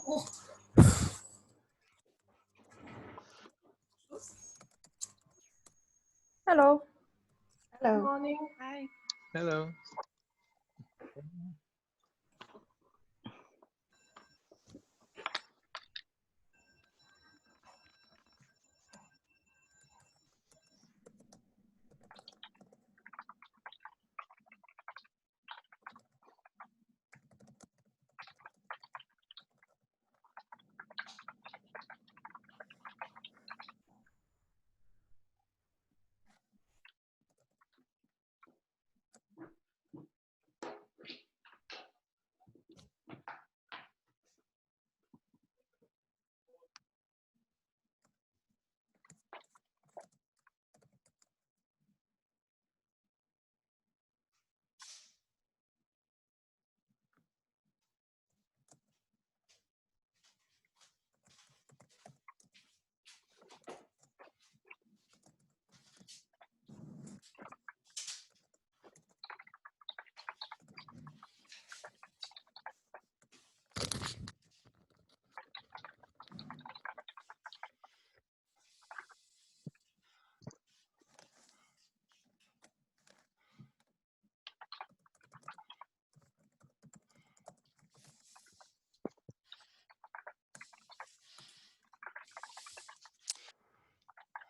Hello. Hello. Good morning. Hi. Hello.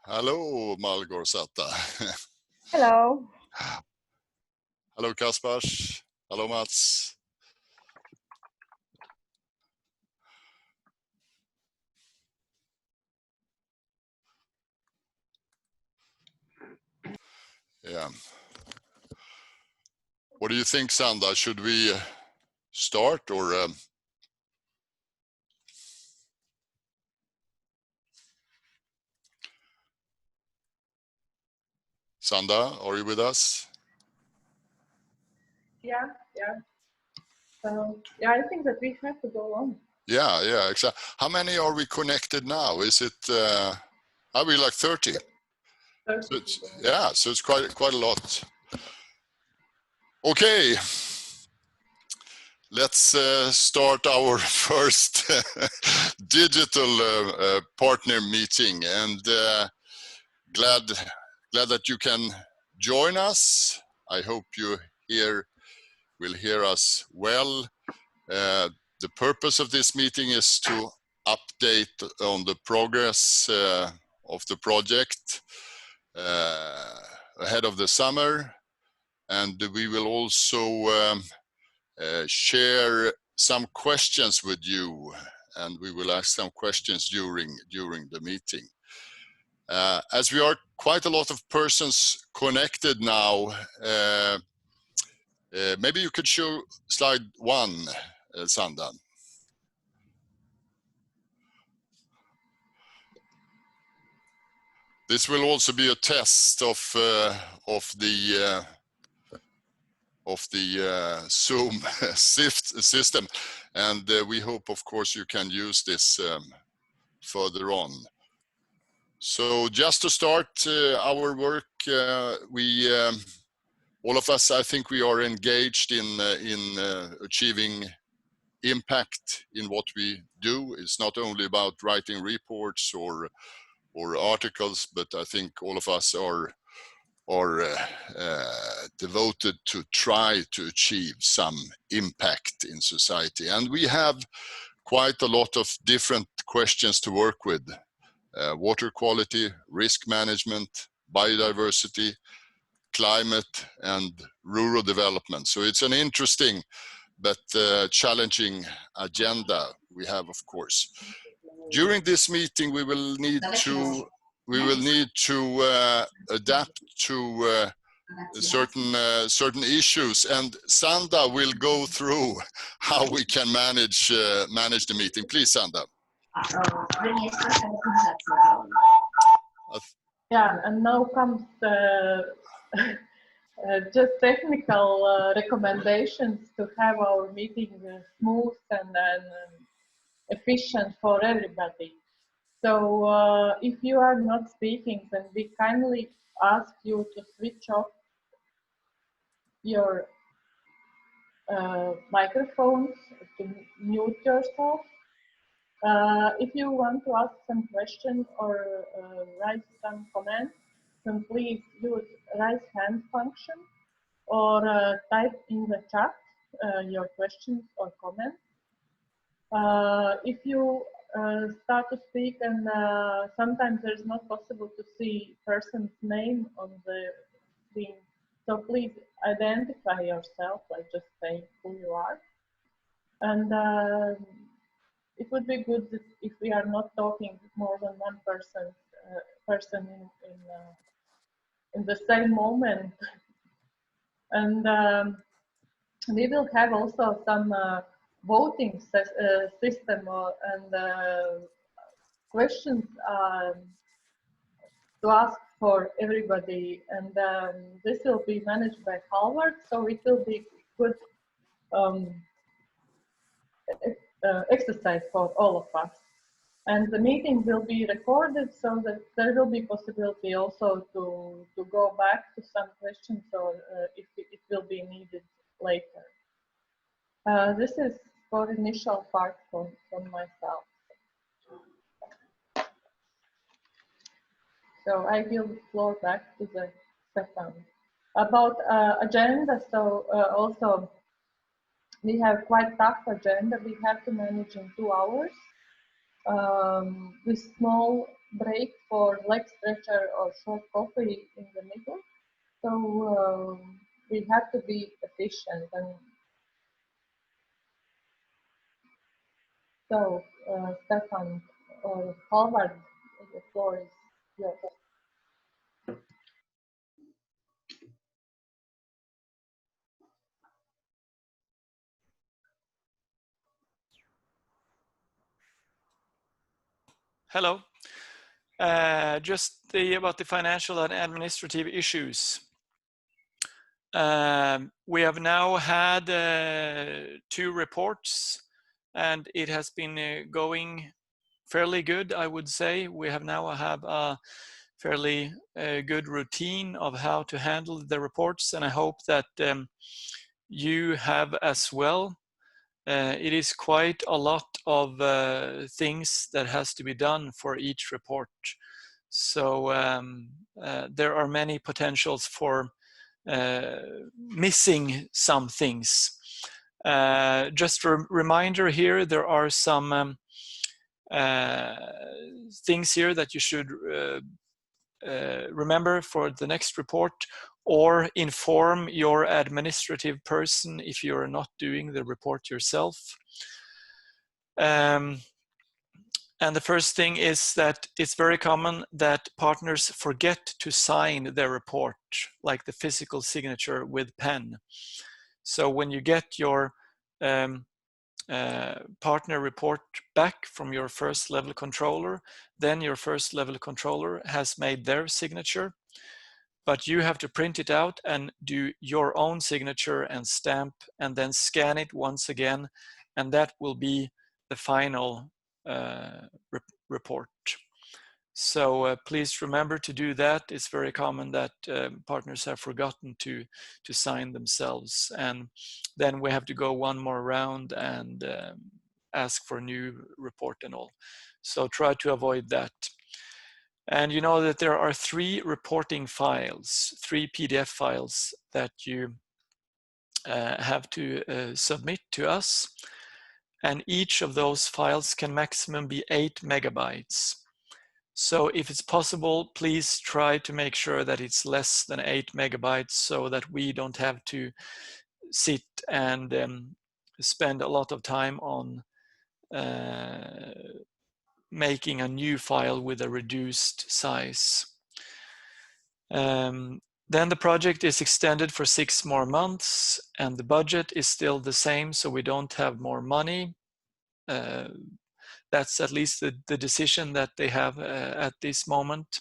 Hello, Malgorzata. Hello. Hello, Kaspars. Hello, Mats. Yeah. What do you think, Sanda? Should we start or? Sanda, are you with us? Yeah. So yeah, I think that we have to go on. Yeah, exactly. How many are we connected now? Is it? Are we like 30? 30 So it's, people. yeah, so it's quite a lot. Okay. Let's start our first digital partner meeting, and glad that you can join us. I hope you will hear us well. The purpose of this meeting is to update on the progress of the project ahead of the summer, and we will also share some questions with you, and we will ask some questions during the meeting. As we are quite a lot of persons connected now, maybe you could show slide 1, Sanda. This will also be a test of the Zoom system, and we hope, of course, you can use this further on. So just to start our work, we all of us, I think, we are engaged in achieving impact in what we do. It's not only about writing reports or articles, but I think all of us are devoted to try to achieve some impact in society. And we have quite a lot of different questions to work with. Water quality, risk management, biodiversity, climate, and rural development. So it's an interesting but challenging agenda we have, of course. During this meeting, we will need to adapt to certain issues, and Sanda will go through how we can manage the meeting. Please, Sanda. Yeah, and now comes just technical recommendations to have our meeting smooth and efficient for everybody. So if you are not speaking, then we kindly ask you to switch off your microphones, to mute yourself, If you want to ask some question or write some comments, then please use raise hand function or type in the chat your questions or comments. If you start to speak and sometimes there's not possible to see person's name on the screen, so please identify yourself, like just say who you are. And it would be good if we are not talking more than one person in the same moment. And we will have also some voting system and questions to ask for everybody, and this will be managed by Halvard, so it will be good exercise for all of us. And the meeting will be recorded so that there will be possibility also to go back to some questions or if it will be needed later. This is for initial part from myself. So I give the floor back to the Stefan. About agenda, so also we have quite tough agenda. We have to manage in 2 hours. With small break for leg stretcher or short coffee in the middle. So we have to be efficient. And so Stefan or Halvard, the floor is yours. Hello. Just about the financial and administrative issues. We have now had 2 reports, and it has been going fairly good, I would say. We have now have a fairly good routine of how to handle the reports, and I hope that you have as well. It is quite a lot of things that has to be done for each report. So there are many potentials for missing some things. Just a reminder here, there are some things here that you should remember for the next report, or inform your administrative person if you're not doing the report yourself. And the first thing is that it's very common that partners forget to sign their report, like the physical signature with pen. So when you get your partner report back from your first level controller, then your first level controller has made their signature, but you have to print it out and do your own signature and stamp and then scan it once again, and that will be the final report. So please remember to do that. It's very common that partners have forgotten to sign themselves, and then we have to go one more round and ask for a new report and all. So try to avoid that. And you know that there are 3 reporting files, 3 PDF files that you have to submit to us. And each of those files can maximum be 8 megabytes. So if it's possible, please try to make sure that it's less than 8 megabytes so that we don't have to sit and spend a lot of time on making a new file with a reduced size. Then the project is extended for 6 more months, and the budget is still the same, so we don't have more money. That's at least the decision that they have at this moment.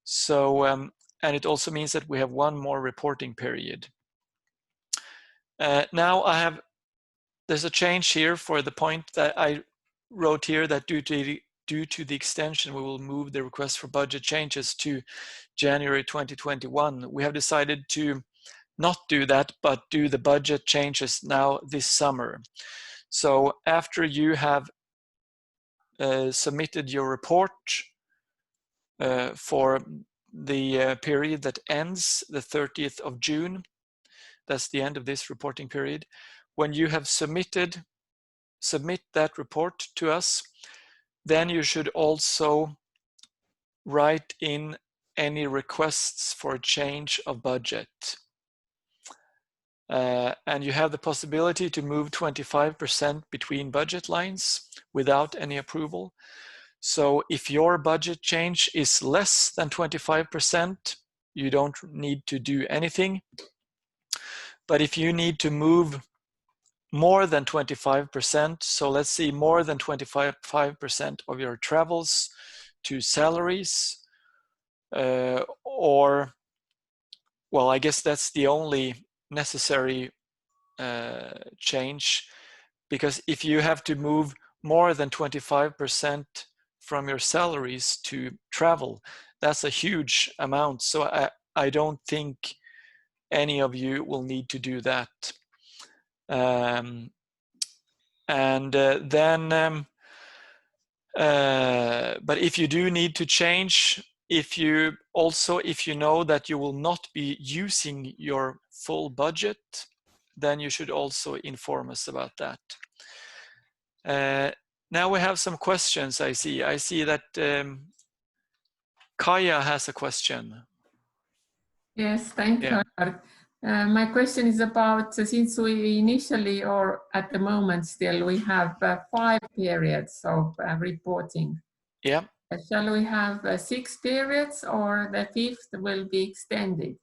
So, and it also means that we have 1 more reporting period. Now there's a change here for the point that I wrote here, that due to the extension, we will move the request for budget changes to January 2021. We have decided to not do that, but do the budget changes now this summer. So after you have submitted your report for the period that ends the 30th of June, that's the end of this reporting period. When you have submit that report to us, then you should also write in any requests for a change of budget. And you have the possibility to move 25% between budget lines without any approval. So if your budget change is less than 25%, you don't need to do anything. But if you need to move more than 25%, so let's see, more than 25% of your travels to salaries, or, well, I guess that's the only necessary change, because if you have to move more than 25% from your salaries to travel, that's a huge amount. So I don't think any of you will need to do that. But if you do need to change, if you know that you will not be using your full budget, then you should also inform us about that. Now we have some questions. I see that Kaya has a question. Yes, thank you. My question is about, since we initially, or at the moment still, we have 5 periods of reporting. Yeah. Shall we have 6 periods, or the 5th will be extended?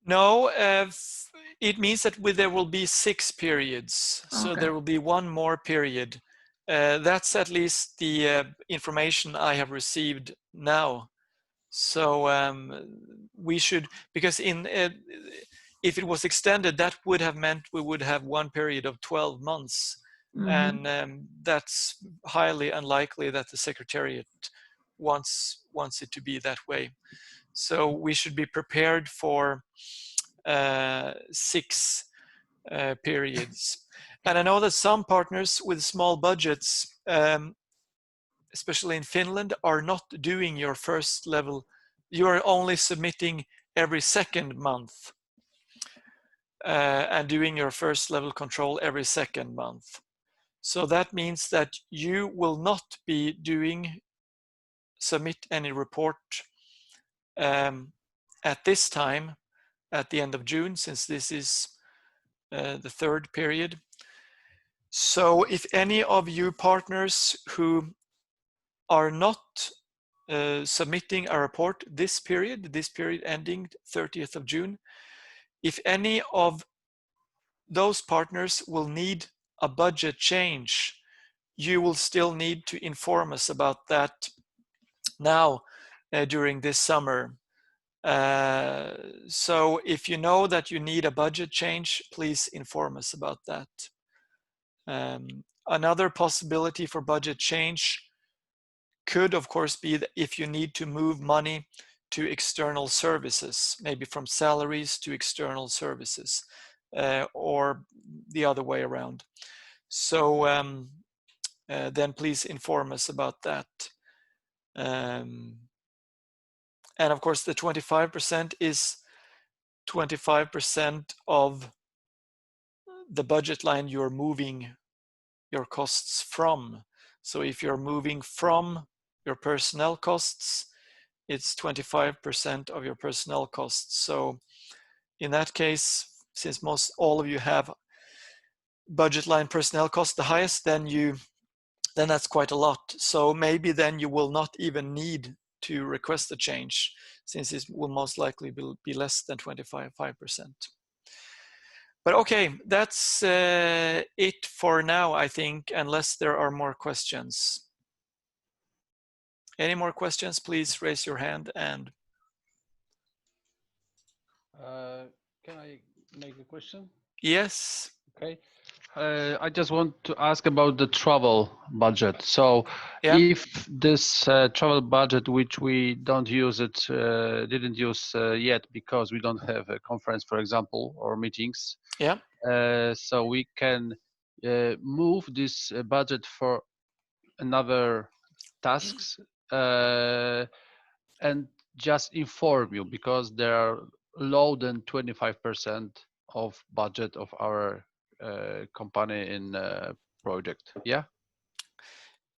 No, it means that there will be 6 periods. Okay. So there will be 1 more period. That's at least the information I have received now. So we should, because if it was extended, that would have meant we would have 1 period of 12 months. Mm-hmm. And that's highly unlikely that the Secretariat wants it to be that way. So we should be prepared for 6 periods. And I know that some partners with small budgets, especially in Finland, are not doing your first level. You are only submitting every 2nd month and doing your first level control every 2nd month. So that means that you will not be submit any report at this time, at the end of June, since this is the 3rd period. So if any of you partners who are not submitting a report this period ending 30th of June, if any of those partners will need a budget change, you will still need to inform us about that now during this summer. So if you know that you need a budget change, please inform us about that. Another possibility for budget change could, of course, be that if you need to move money to external services, maybe from salaries to external services, or the other way around. So then please inform us about that. And of course, the 25% is 25% of the budget line you're moving your costs from. So if you're moving from your personnel costs, it's 25% of your personnel costs. So in that case, since all of you have budget line personnel costs the highest, then that's quite a lot. So maybe then you will not even need to request a change, since it will most likely be less than 25%. But okay, that's it for now, I think, unless there are more questions. Any more questions, please raise your hand. And can I make a question? Yes. Okay. I just want to ask about the travel budget. So if this travel budget, which we don't use didn't use yet because we don't have a conference, for example, or meetings. So we can move this budget for another tasks and just inform you, because there are low than 25% of budget of our company in project. Yeah.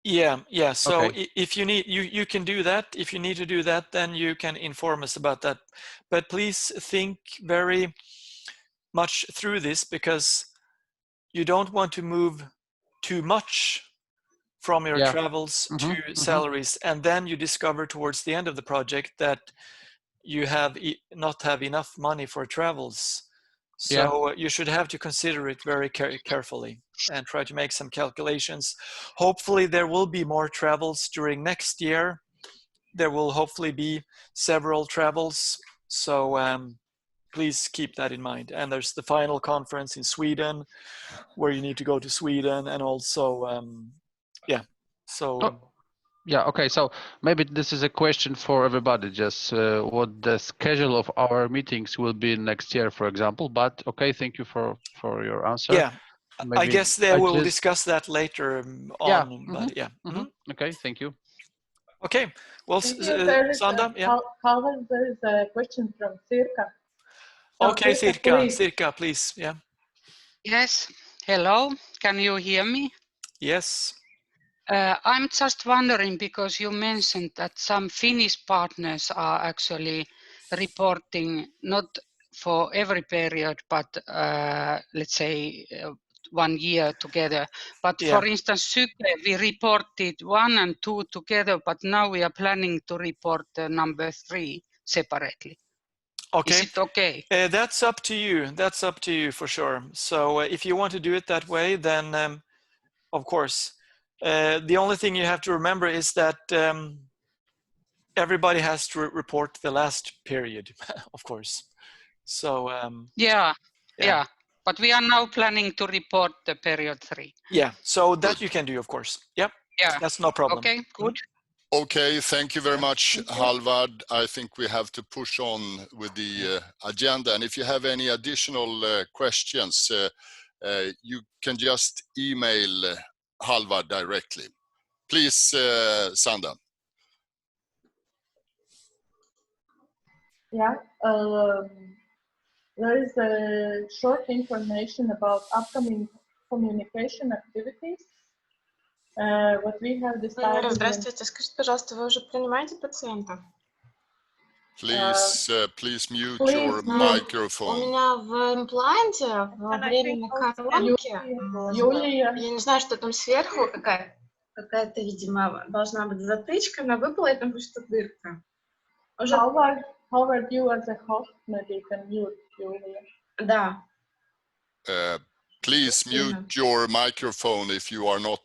Yeah. So Okay. if you need, you can do that. If you need to do that, then you can inform us about that. But please think very much through this, because you don't want to move too much from your travels to salaries, and then you discover towards the end of the project that you have not have enough money for travels. So you should have to consider it very carefully and try to make some calculations. Hopefully there will be more travels during next year. There will hopefully be several travels. So please keep that in mind. And there's the final conference in Sweden, where you need to go to Sweden, and also, Okay, so maybe this is a question for everybody, just what the schedule of our meetings will be next year, for example. But okay, thank you for your answer. Yeah, maybe I guess they will discuss that later on. But okay, thank you. Okay, well, Sanda, However, there is a question from Circa. So okay, Circa, please. Yeah. Yes, hello, can you hear me? Yes. I'm just wondering, because you mentioned that some Finnish partners are actually reporting not for every period, but let's say 1 year together. But for instance, Syke, we reported 1 and 2 together, but now we are planning to report number 3 separately. Okay. Is it okay? That's up to you. That's up to you for sure. So if you want to do it that way, then of course. The only thing you have to remember is that everybody has to report the last period, of course. So yeah. But we are now planning to report the period 3. Yeah, so that you can do, of course. Yep. Yeah. That's no problem. Okay, good. Okay, thank you very much, Halvard. I think we have to push on with the agenda. And if you have any additional questions, you can just email Halvard directly. Please, Sanda. Yeah, there is a short information about upcoming communication activities. What we have decided. Здравствуйте, скажите, пожалуйста, вы уже принимаете пациентов? Please mute your microphone. У меня в импланте, во временной коронке, я не знаю, что там сверху, какая-то, видимо, должна быть затычка, она выпала, и там просто дырка. Howard, you as a host, maybe you can mute Julia. Да. Please mute your microphone if you are not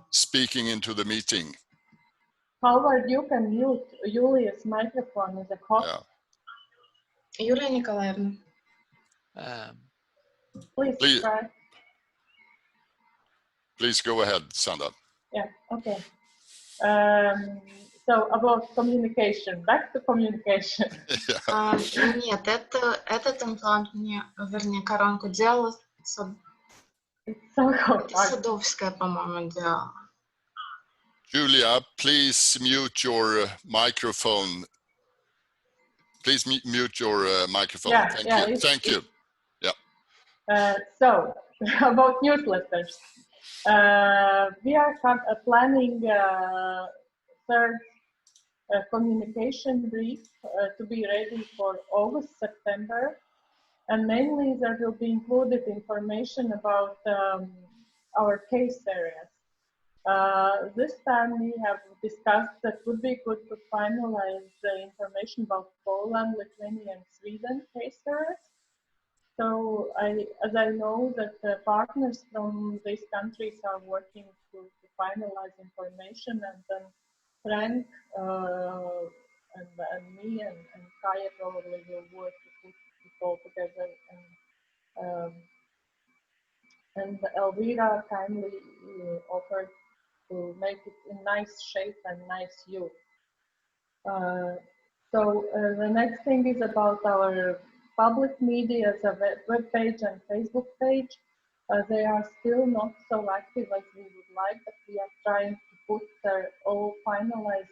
speaking into the meeting. Howard, you can mute Julia's microphone as a host. Юлия Николаевна. Please try. Please go ahead, Sanda. Yeah, okay. So about communication, back to communication. Нет, этот имплант мне, вернее, коронку делала Садовская, по-моему, делала. Julia, please mute your microphone. Please mute your microphone. Yeah, Thank you. Yeah. So about newsletters, we are planning third communication brief to be ready for August, September, and mainly there will be included information about our case areas. This time we have discussed that would be good to finalize the information about Poland, Lithuania, and Sweden case areas. So as I know that the partners from these countries are working to finalize information, and then Frank and me and Kaya probably will work to put it all together, and Elvira kindly offered to make it in nice shape and nice hue. So the next thing is about our public media as a web page and Facebook page. They are still not so active as we would like, but we are trying to put all finalized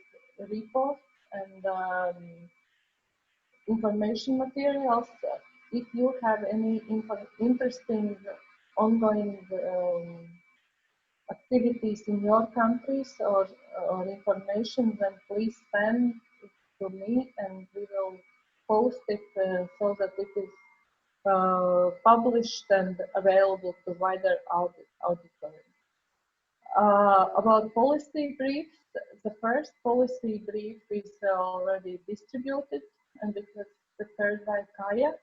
reports and information materials. If you have any interesting ongoing activities in your countries or information, then please send it to me and we will post it so that it is published and available to wider auditory. About policy briefs, the first policy brief is already distributed and it was prepared by Kaya.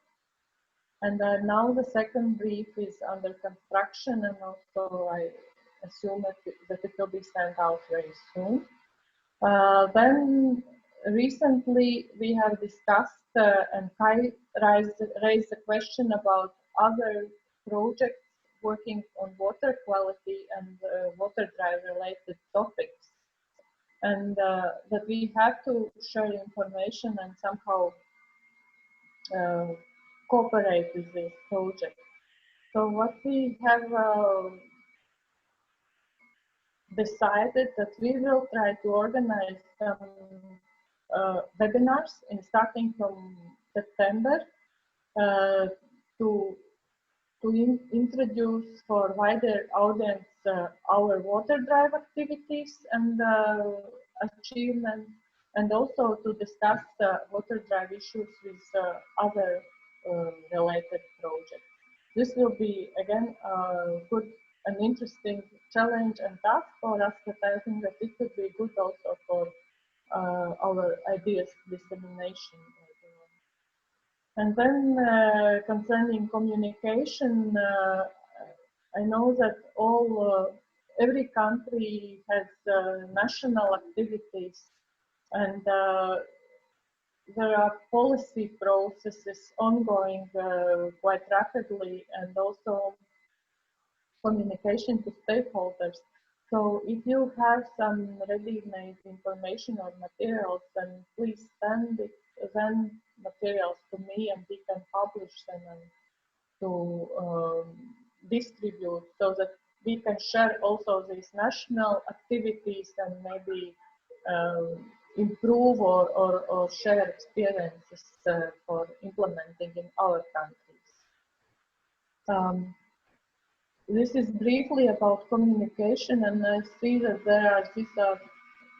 And now the second brief is under construction, and also I assume that it will be sent out very soon. Then recently we have discussed and Kai raised a question about other projects working on water quality and WATERDRIVE related topics, and that we have to share information and somehow cooperate with this project. So what we have decided that we will try to organize some webinars starting from September to introduce for wider audience our WATERDRIVE activities and achievements, and also to discuss WATERDRIVE issues with other related projects. This will be again a good and interesting challenge and task for us, but I think that it could be good also for our ideas dissemination. And then concerning communication, I know that every country has national activities, and there are policy processes ongoing quite rapidly, and also communication to stakeholders. So if you have some ready-made information or materials, then please send materials to me and we can publish them and to distribute so that we can share also these national activities and maybe improve or share experiences for implementing in our countries. This is briefly about communication, and I see that these are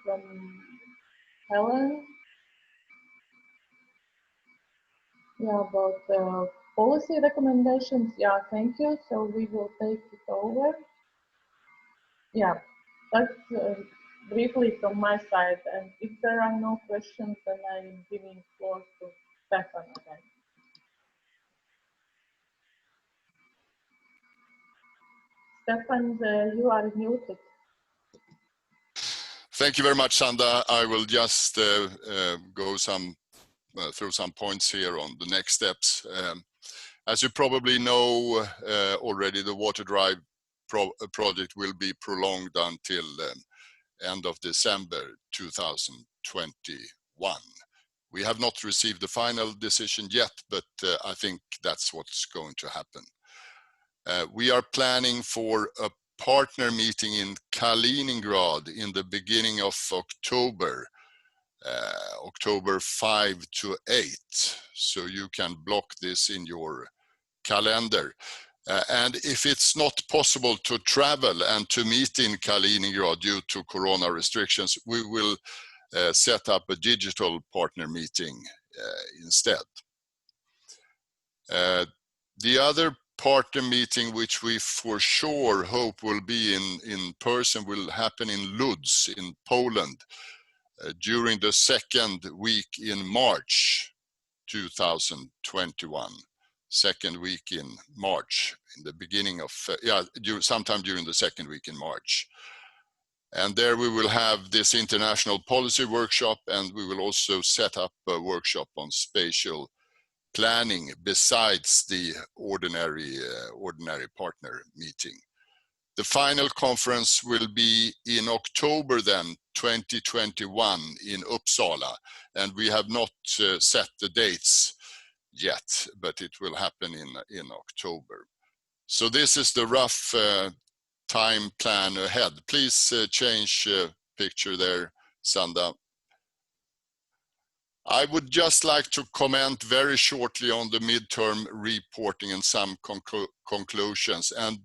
from Helen. Yeah, about policy recommendations. Yeah, thank you. So we will take it over. Yeah, that's briefly from my side. And if there are no questions, then I'm giving floor to Stefan again. Stefan, you are muted. Thank you very much, Sandra. I will just go through some points here on the next steps. As you probably know already, the WATERDRIVE project will be prolonged until end of December 2021. We have not received the final decision yet, but I think that's what's going to happen. We are planning for a partner meeting in Kaliningrad in the beginning of October, October 5 to 8. So you can block this in your calendar. And if it's not possible to travel and to meet in Kaliningrad due to Corona restrictions, we will set up a digital partner meeting instead. The other partner meeting, which we for sure hope will be in person, will happen in Lodz in Poland during the second week in March 2021. Second week in March, in the beginning of, sometime during the second week in March. And there we will have this international policy workshop, and we will also set up a workshop on spatial planning besides the ordinary partner meeting. The final conference will be in October then, 2021 in Uppsala, and we have not set the dates yet, but it will happen in October. So this is the rough time plan ahead. Please change picture there, Sanda. I would just like to comment very shortly on the midterm reporting and some conclusions. And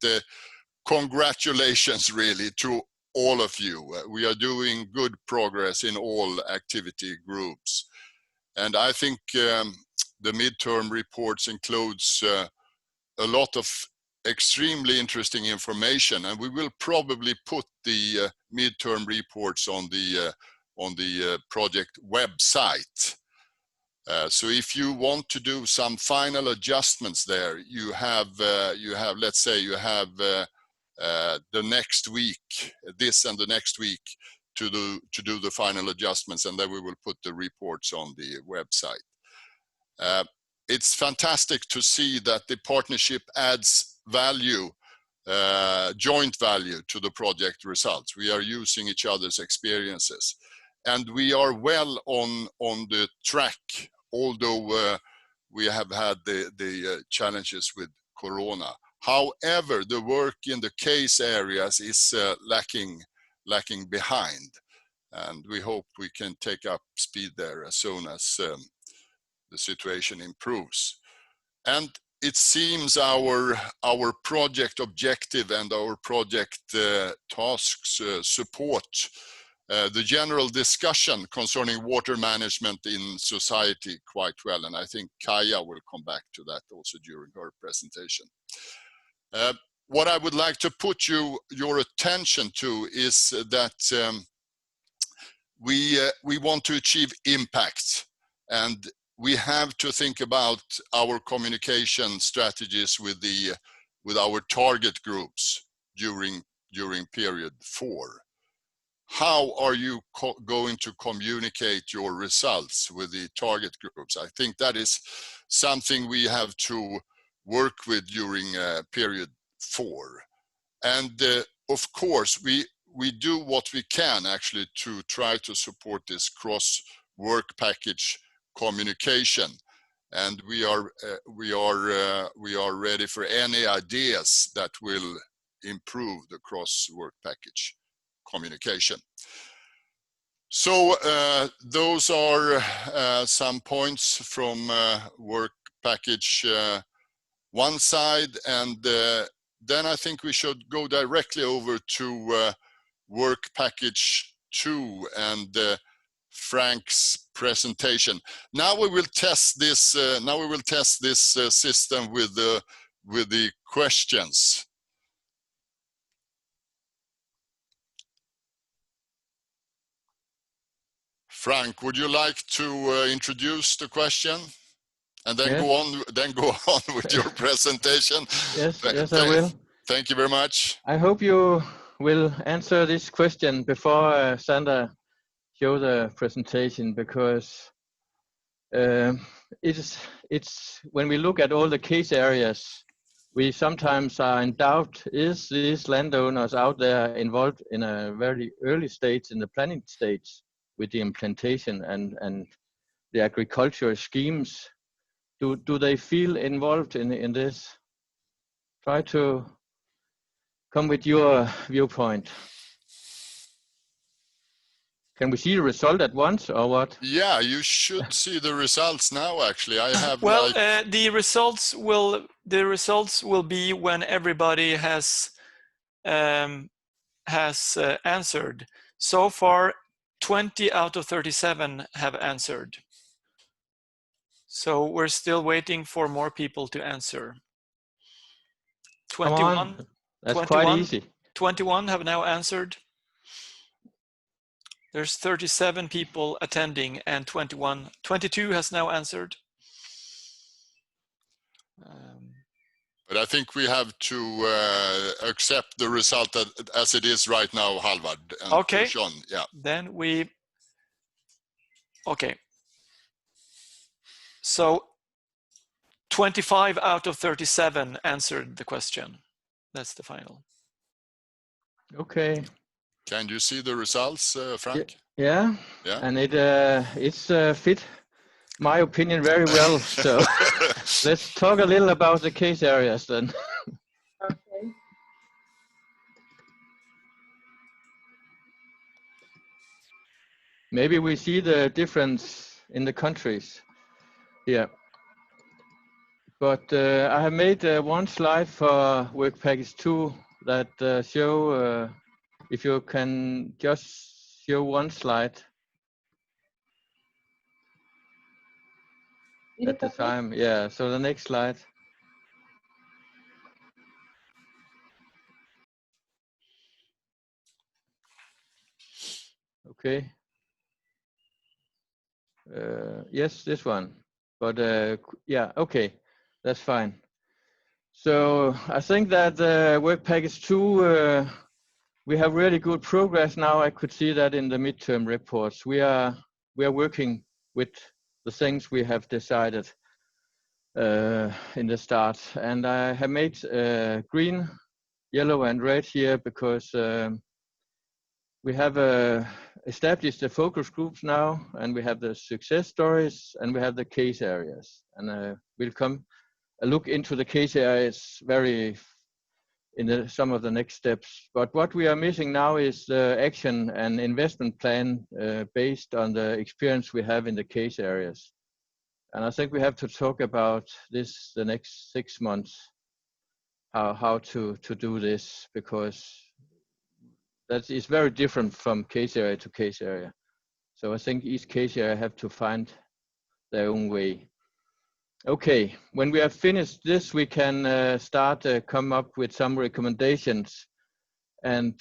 congratulations really to all of you. We are doing good progress in all activity groups. And I think the midterm reports includes a lot of extremely interesting information, and we will probably put the midterm reports on the project website. So if you want to do some final adjustments there, you have let's say you have the next week, this and the next week, to do the final adjustments, and then we will put the reports on the website. It's fantastic to see that the partnership adds value, joint value to the project results. We are using each other's experiences, and we are well on the track, although we have had the challenges with Corona. However, the work in the case areas is lacking behind, and we hope we can take up speed there as soon as the situation improves. And it seems our project objective and our project tasks support the general discussion concerning water management in society quite well, and I think Kaja will come back to that also during her presentation. What I would like to put your attention to is that we want to achieve impact, and we have to think about our communication strategies with our target groups during period 4. How are you going to communicate your results with the target groups? I think that is something we have to work with during period 4. And of course, we do what we can actually to try to support this cross work package communication, and we are ready for any ideas that will improve the cross work package communication. So those are some points from work package 1 side, and then I think we should go directly over to work package 2 and Frank's presentation. Now we will test this. System with the questions. Frank, would you like to introduce the question and then go on with your presentation? Yes, I will. Thank you very much. I hope you will answer this question before Sandra show the presentation, because it's when we look at all the case areas, we sometimes are in doubt, is these landowners out there involved in a very early stage, in the planning stage, with the implantation and the agricultural schemes? Do they feel involved in this? Try to come with your viewpoint. Can we see the result at once, or what? Yeah, you should see the results now. Actually, I have. Well, the results will be when everybody has answered. So far, 20 out of 37 have answered. So we're still waiting for more people to answer. 21. That's quite easy. 21 have now answered. There's 37 people attending, and 22 has now answered. But I think we have to accept the result as it is right now, Halvard. Okay. Push on. Yeah. Then okay. So 25 out of 37 answered the question. That's the final. Okay. Can you see the results, Frank? Yeah. And it's fit my opinion very well. So let's talk a little about the case areas then. maybe we see the difference in the countries here. But I have made one slide for work package 2 that show, if you can just show one slide at the time. Yeah, so the next slide. Okay. Yes, this one. But yeah, okay, that's fine. So I think that work package 2, we have really good progress now. I could see that in the midterm reports. We are working with the things we have decided in the start, and I have made green, yellow, and red here because we have established the focus groups now, and we have the success stories, and we have the case areas, and we'll come look into the case areas very in some of the next steps. But what we are missing now is the action and investment plan based on the experience we have in the case areas. And I think we have to talk about this the next 6 months, how to do this, because that is very different from case area to case area. So I think each case area have to find their own way. Okay, when we have finished this, we can start come up with some recommendations. And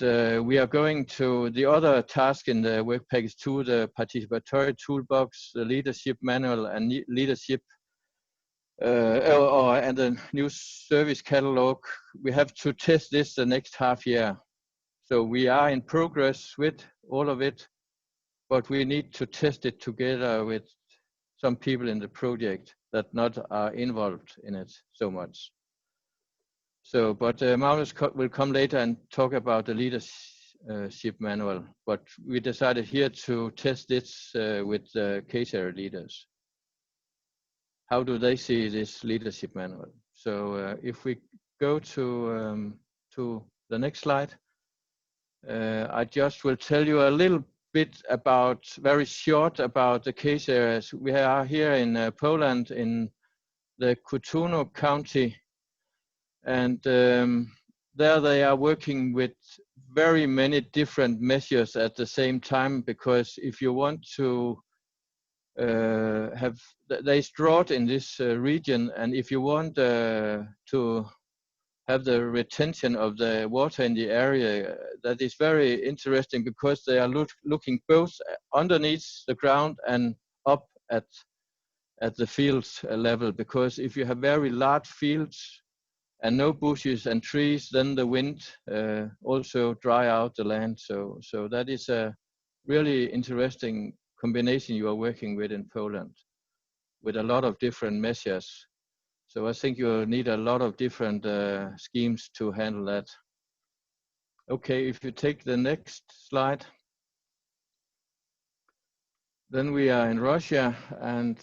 we are going to the other task in the work package 2, the participatory toolbox, the leadership manual, and leadership, and the new service catalog. We have to test this the next half year. So we are in progress with all of it, but we need to test it together with some people in the project that not are involved in it so much. So, but Magnus will come later and talk about the leadership manual, but we decided here to test this with the case area leaders. How do they see this leadership manual? So if we go to the next slide, I just will tell you a little bit about, very short, about the case areas. We are here in Poland, in the Kutuno County, and there they are working with very many different measures at the same time, because if you want to have, there's drought in this region, and if you want to have the retention of the water in the area, that is very interesting, because they are looking both underneath the ground and up at the fields level, because if you have very large fields and no bushes and trees, then the wind also dry out the land. So that is a really interesting combination you are working with in Poland, with a lot of different measures. So I think you need a lot of different schemes to handle that. Okay, if you take the next slide. Then we are in Russia, and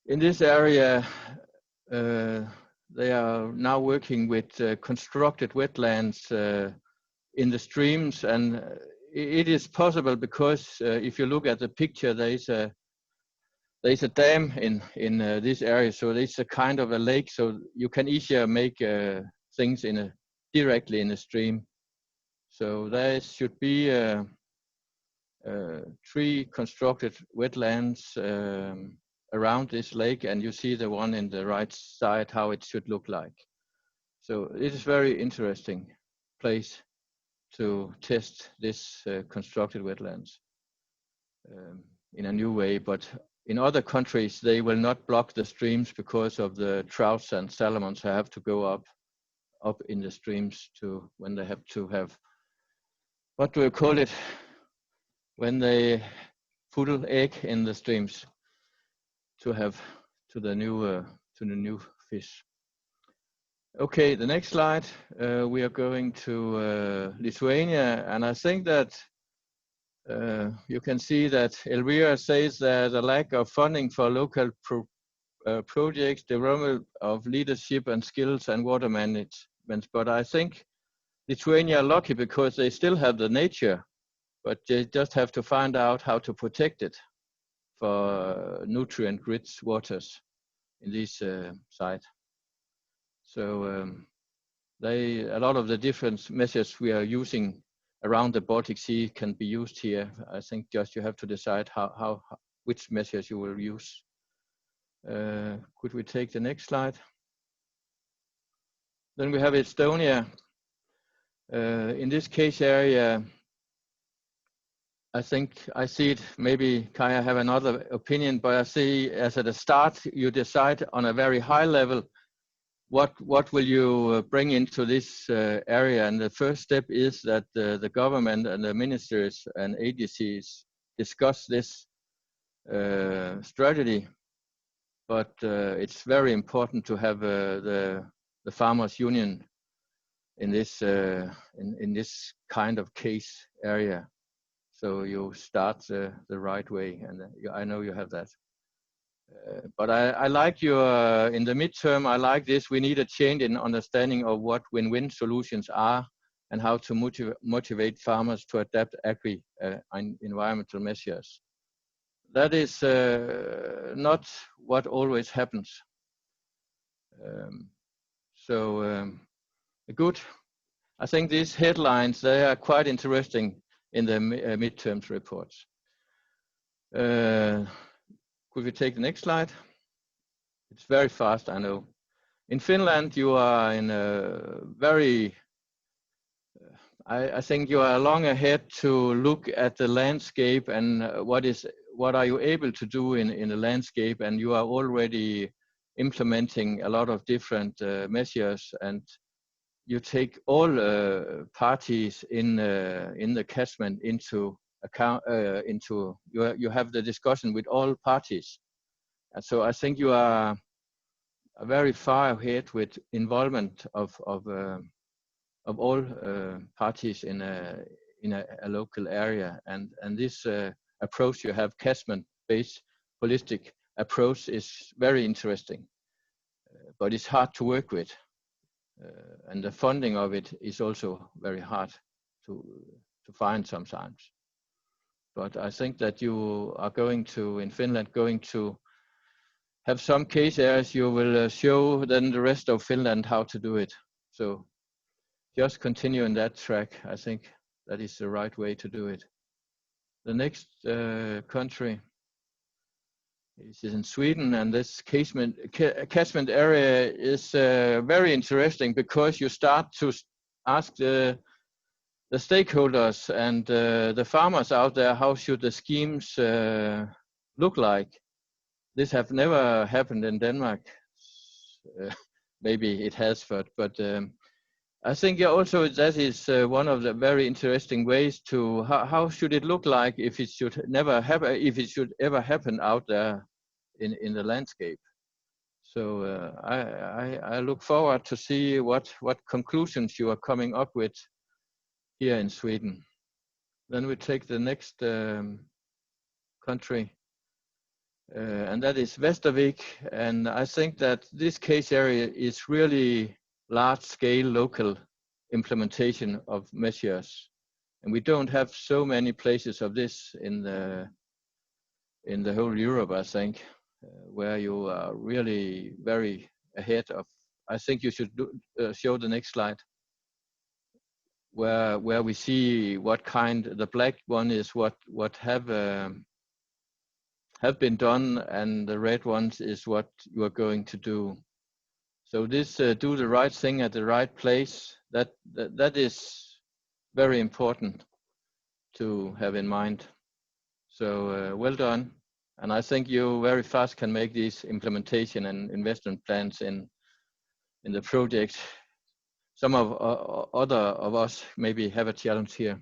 in this area, they are now working with constructed wetlands in the streams, and it is possible because if you look at the picture, there is a dam in this area, so it's a kind of a lake, so you can easier make things directly in a stream. So there should be 3 constructed wetlands around this lake, and you see the one in the right side, how it should look like. So it is very interesting place to test this constructed wetlands in a new way. But in other countries, they will not block the streams because of the trouts and salmons who have to go up in the streams to when they have to have, what do you call it, when they put an egg in the streams to have to the new fish. Okay, the next slide. We are going to Lithuania, and I think that you can see that Elvira says that the lack of funding for local projects, development of leadership and skills and water management. But I think Lithuania are lucky because they still have the nature but you just have to find out how to protect it for nutrient-rich waters in this site. So a lot of the different measures we are using around the Baltic Sea can be used here. I think just you have to decide which measures you will use. Could we take the next slide? Then we have Estonia. In this case area, I think I see it, maybe Kaja have another opinion, but I see as at the start, you decide on a very high level, what will you bring into this area? And the first step is that the government and the ministers and agencies discuss this strategy. But it's very important to have the farmers' union in this kind of case area. So you start the right way, and I know you have that. But I like your, in the midterm, I like this. We need a change in understanding of what win-win solutions are and how to motivate farmers to adapt environmental measures. That is not what always happens. Good. I think these headlines, they are quite interesting in the midterms reports. Could we take the next slide? It's very fast, I know. In Finland, you are in a very, I think you are long ahead to look at the landscape and what are you able to do in the landscape, and you are already implementing a lot of different measures, and you take all parties in the catchment into account. You have the discussion with all parties, and so I think you are very far ahead with involvement of all parties in a local area, and this approach you have, catchment-based holistic approach, is very interesting, but it's hard to work with. And the funding of it is also very hard to find sometimes. But I think that you are going to, in Finland, have some case areas you will show then the rest of Finland how to do it. So just continue in that track. I think that is the right way to do it. The next country is in Sweden, and this catchment area is very interesting because you start to ask the stakeholders and the farmers out there, how should the schemes look like? This have never happened in Denmark. Maybe it has, but I think also that is one of the very interesting ways to how should it look like if it should never happen, if it should ever happen out there in the landscape. So I look forward to see what conclusions you are coming up with here in Sweden. Then we take the next country, and that is Västervik. And I think that this case area is really large-scale local implementation of measures, and we don't have so many places of this in the whole Europe, I think, where you are really very ahead of. I think you should show the next slide, where we see what kind. The black one is what have been done, and the red ones is what you are going to do. So this do the right thing at the right place, that is very important to have in mind. So well done, and I think you very fast can make these implementation and investment plans in the project. Some of other of us maybe have a challenge here.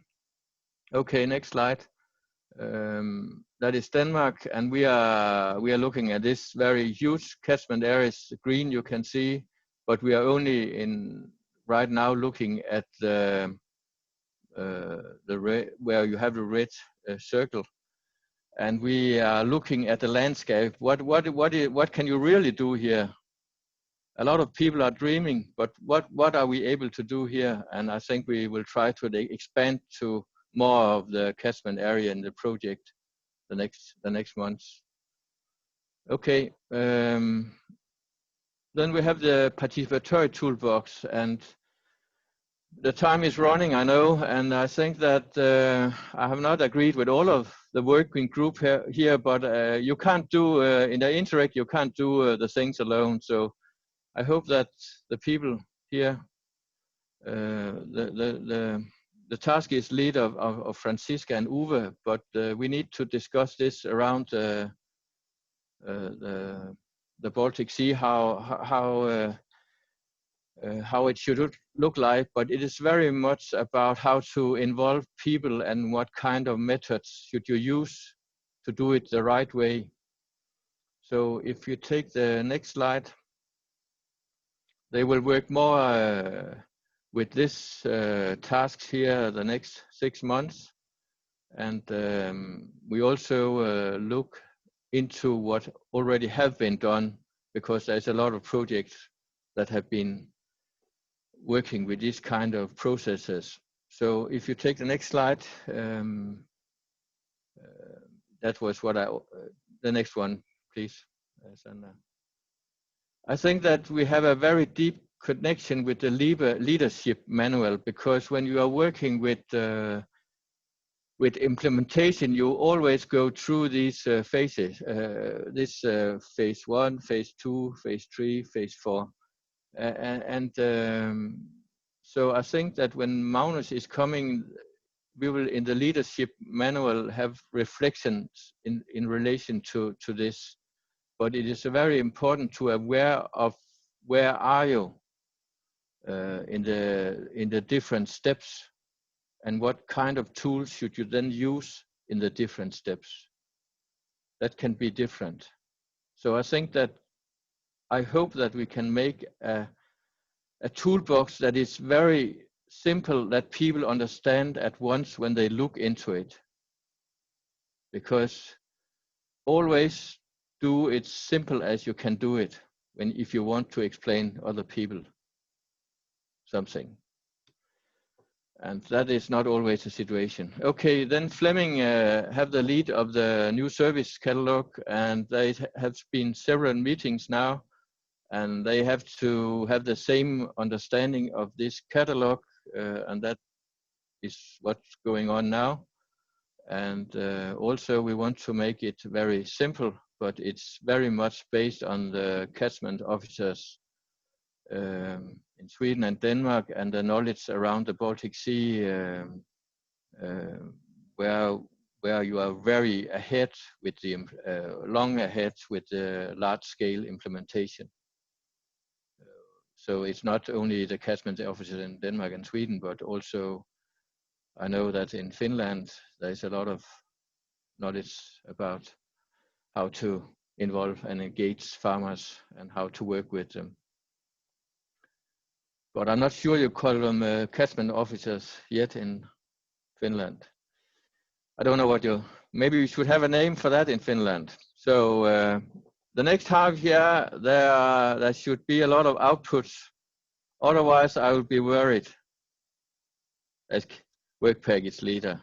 Okay, next slide. That is Denmark, and we are looking at this very huge catchment areas, green you can see, but we are only right now looking at the red, where you have the red circle, and we are looking at the landscape. What can you really do here? A lot of people are dreaming, but what are we able to do here? And I think we will try to expand to more of the catchment area in the project the next months. Okay, then we have the participatory toolbox, and the time is running, I know, and I think that I have not agreed with all of the working group here, but you can't do, in the Interact, you can't do the things alone. So I hope that the people here, the task is lead of Franziska and Uwe, but we need to discuss this around the Baltic Sea, how it should look like, but it is very much about how to involve people and what kind of methods should you use to do it the right way. So if you take the next slide, they will work more with this tasks here the next 6 months. And we also look into what already have been done, because there's a lot of projects that have been working with these kind of processes. So if you take the next slide, that was what the next one, please, Sandra. I think that we have a very deep connection with the leadership manual, because when you are working with implementation, you always go through these phases, phase 1, phase 2, phase 3, phase 4. So I think that when Magnus is coming, we will in the leadership manual have reflections in relation to this. But it is very important to aware of where are you in the different steps, and what kind of tools should you then use in the different steps. That can be different. So I think that I hope that we can make a toolbox that is very simple, that people understand at once when they look into it. Because always do it simple as you can do it if you want to explain other people something. And that is not always the situation. Okay, then Fleming have the lead of the new service catalog, and they have been several meetings now, and they have to have the same understanding of this catalog, and that is what's going on now. And also we want to make it very simple, but it's very much based on the catchment officers in Sweden and Denmark, and the knowledge around the Baltic Sea, where you are very ahead with the long ahead with the large-scale implementation. So it's not only the catchment officers in Denmark and Sweden, but also I know that in Finland there's a lot of knowledge about how to involve and engage farmers and how to work with them. But I'm not sure you call them catchment officers yet in Finland. I don't know what maybe we should have a name for that in Finland. So the next half year, there should be a lot of outputs. Otherwise, I will be worried as work package leader.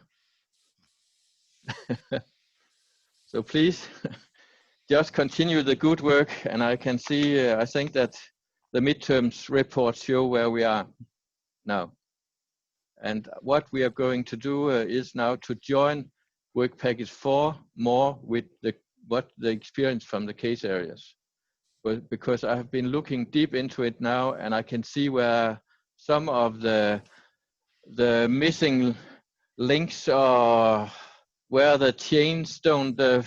So please, just continue the good work, and I can see, I think that the midterms reports show where we are now. And what we are going to do is now to join work package 4 more with the experience from the case areas. But because I have been looking deep into it now, and I can see where some of the missing links are, where the chains don't, there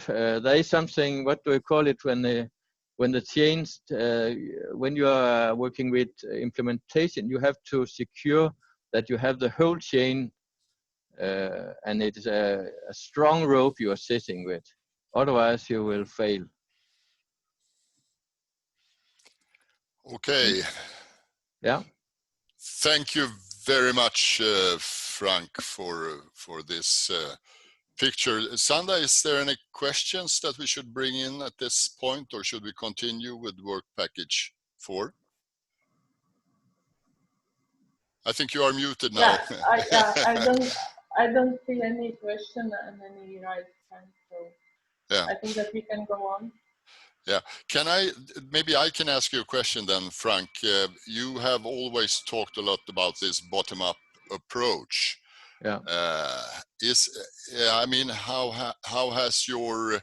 is something, what do we call it, when the chains, when you are working with implementation, you have to secure that you have the whole chain, and it is a strong rope you are sitting with. Otherwise, you will fail. Okay. Yeah. Thank you very much, Frank, for this picture. Sandra, is there any questions that we should bring in at this point, or should we continue with work package 4? I think you are muted now. Yeah, I don't. I don't see any question and any right hand, so Yeah. I think that we can go on. Yeah, maybe I can ask you a question then, Frank. You have always talked a lot about this bottom-up approach. Yeah. I mean, how has your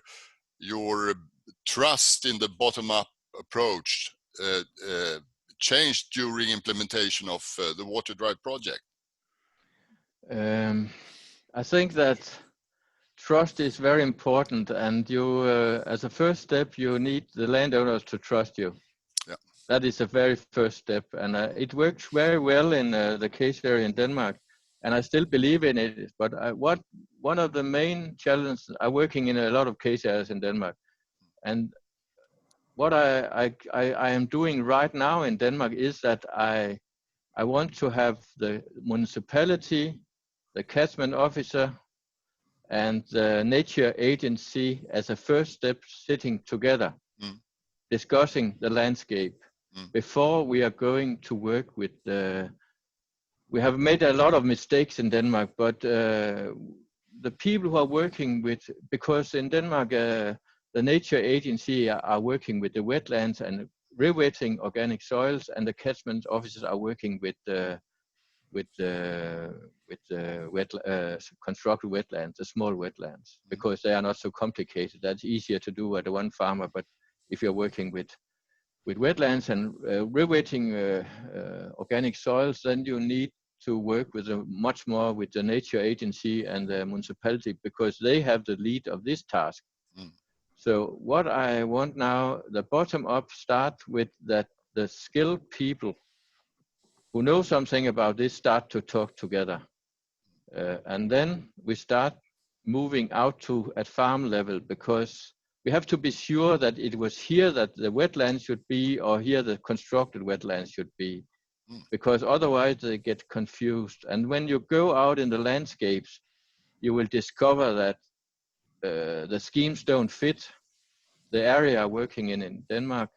trust in the bottom-up approach changed during implementation of the WaterDrive project? I think that trust is very important, and you, as a first step, you need the landowners to trust you. Yeah. That is the very first step, and it works very well in the case area in Denmark, and I still believe in it. But one of the main challenges, I'm working in a lot of case areas in Denmark, and what I am doing right now in Denmark is that I want to have the municipality, the catchment officer, and the nature agency as a first step sitting together, discussing the landscape before we are going to work with the. We have made a lot of mistakes in Denmark, but the people who are working with, because in Denmark the nature agency are working with the wetlands and rewetting organic soils, and the catchment officers are working with constructed wetlands, the small wetlands, because they are not so complicated. That's easier to do at one farmer. But if you're working with wetlands and rewetting organic soils, then you need to work with much more with the nature agency and the municipality, because they have the lead of this task. So what I want now, the bottom up start with that the skilled people who know something about this start to talk together. And then we start moving out to at farm level, because we have to be sure that it was here that the wetlands should be, or here the constructed wetlands should be, because otherwise they get confused. And when you go out in the landscapes, you will discover that the schemes don't fit the area working in Denmark.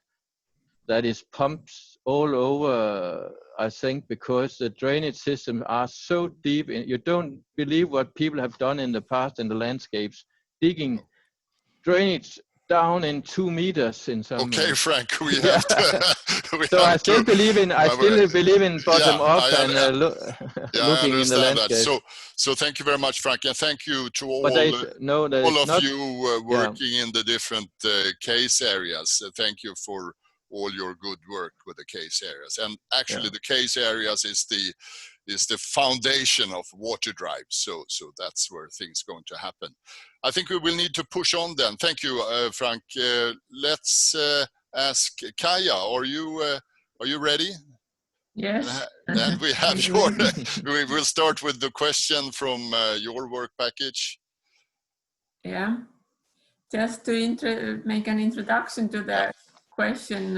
That is pumps all over, I think, because the drainage systems are so deep. You don't believe what people have done in the past in the landscapes, digging drainage down in 2 meters in some. Okay, Frank, we have to. So I still believe in. I still believe in bottom up and looking in the landscape. So thank you very much, Frank, and thank you to all of you working in the different case areas. Thank you for all your good work with the case areas. And actually, the case areas is the foundation of WaterDrive. So that's where things going to happen. I think we will need to push on then. Thank you, Frank. Let's ask Kaja. Are you ready? Yes. And we have your. We will start with the question from your work package. Yeah. Just to make an introduction to the question,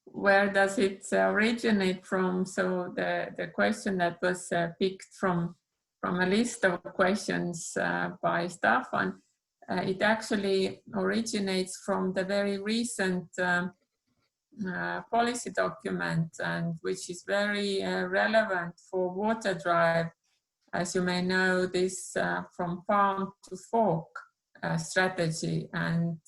where does it originate from? So the question that was picked from a list of questions by Staffan, it actually originates from the very recent policy document, and which is very relevant for WaterDrive. As you may know, this from farm to fork strategy, and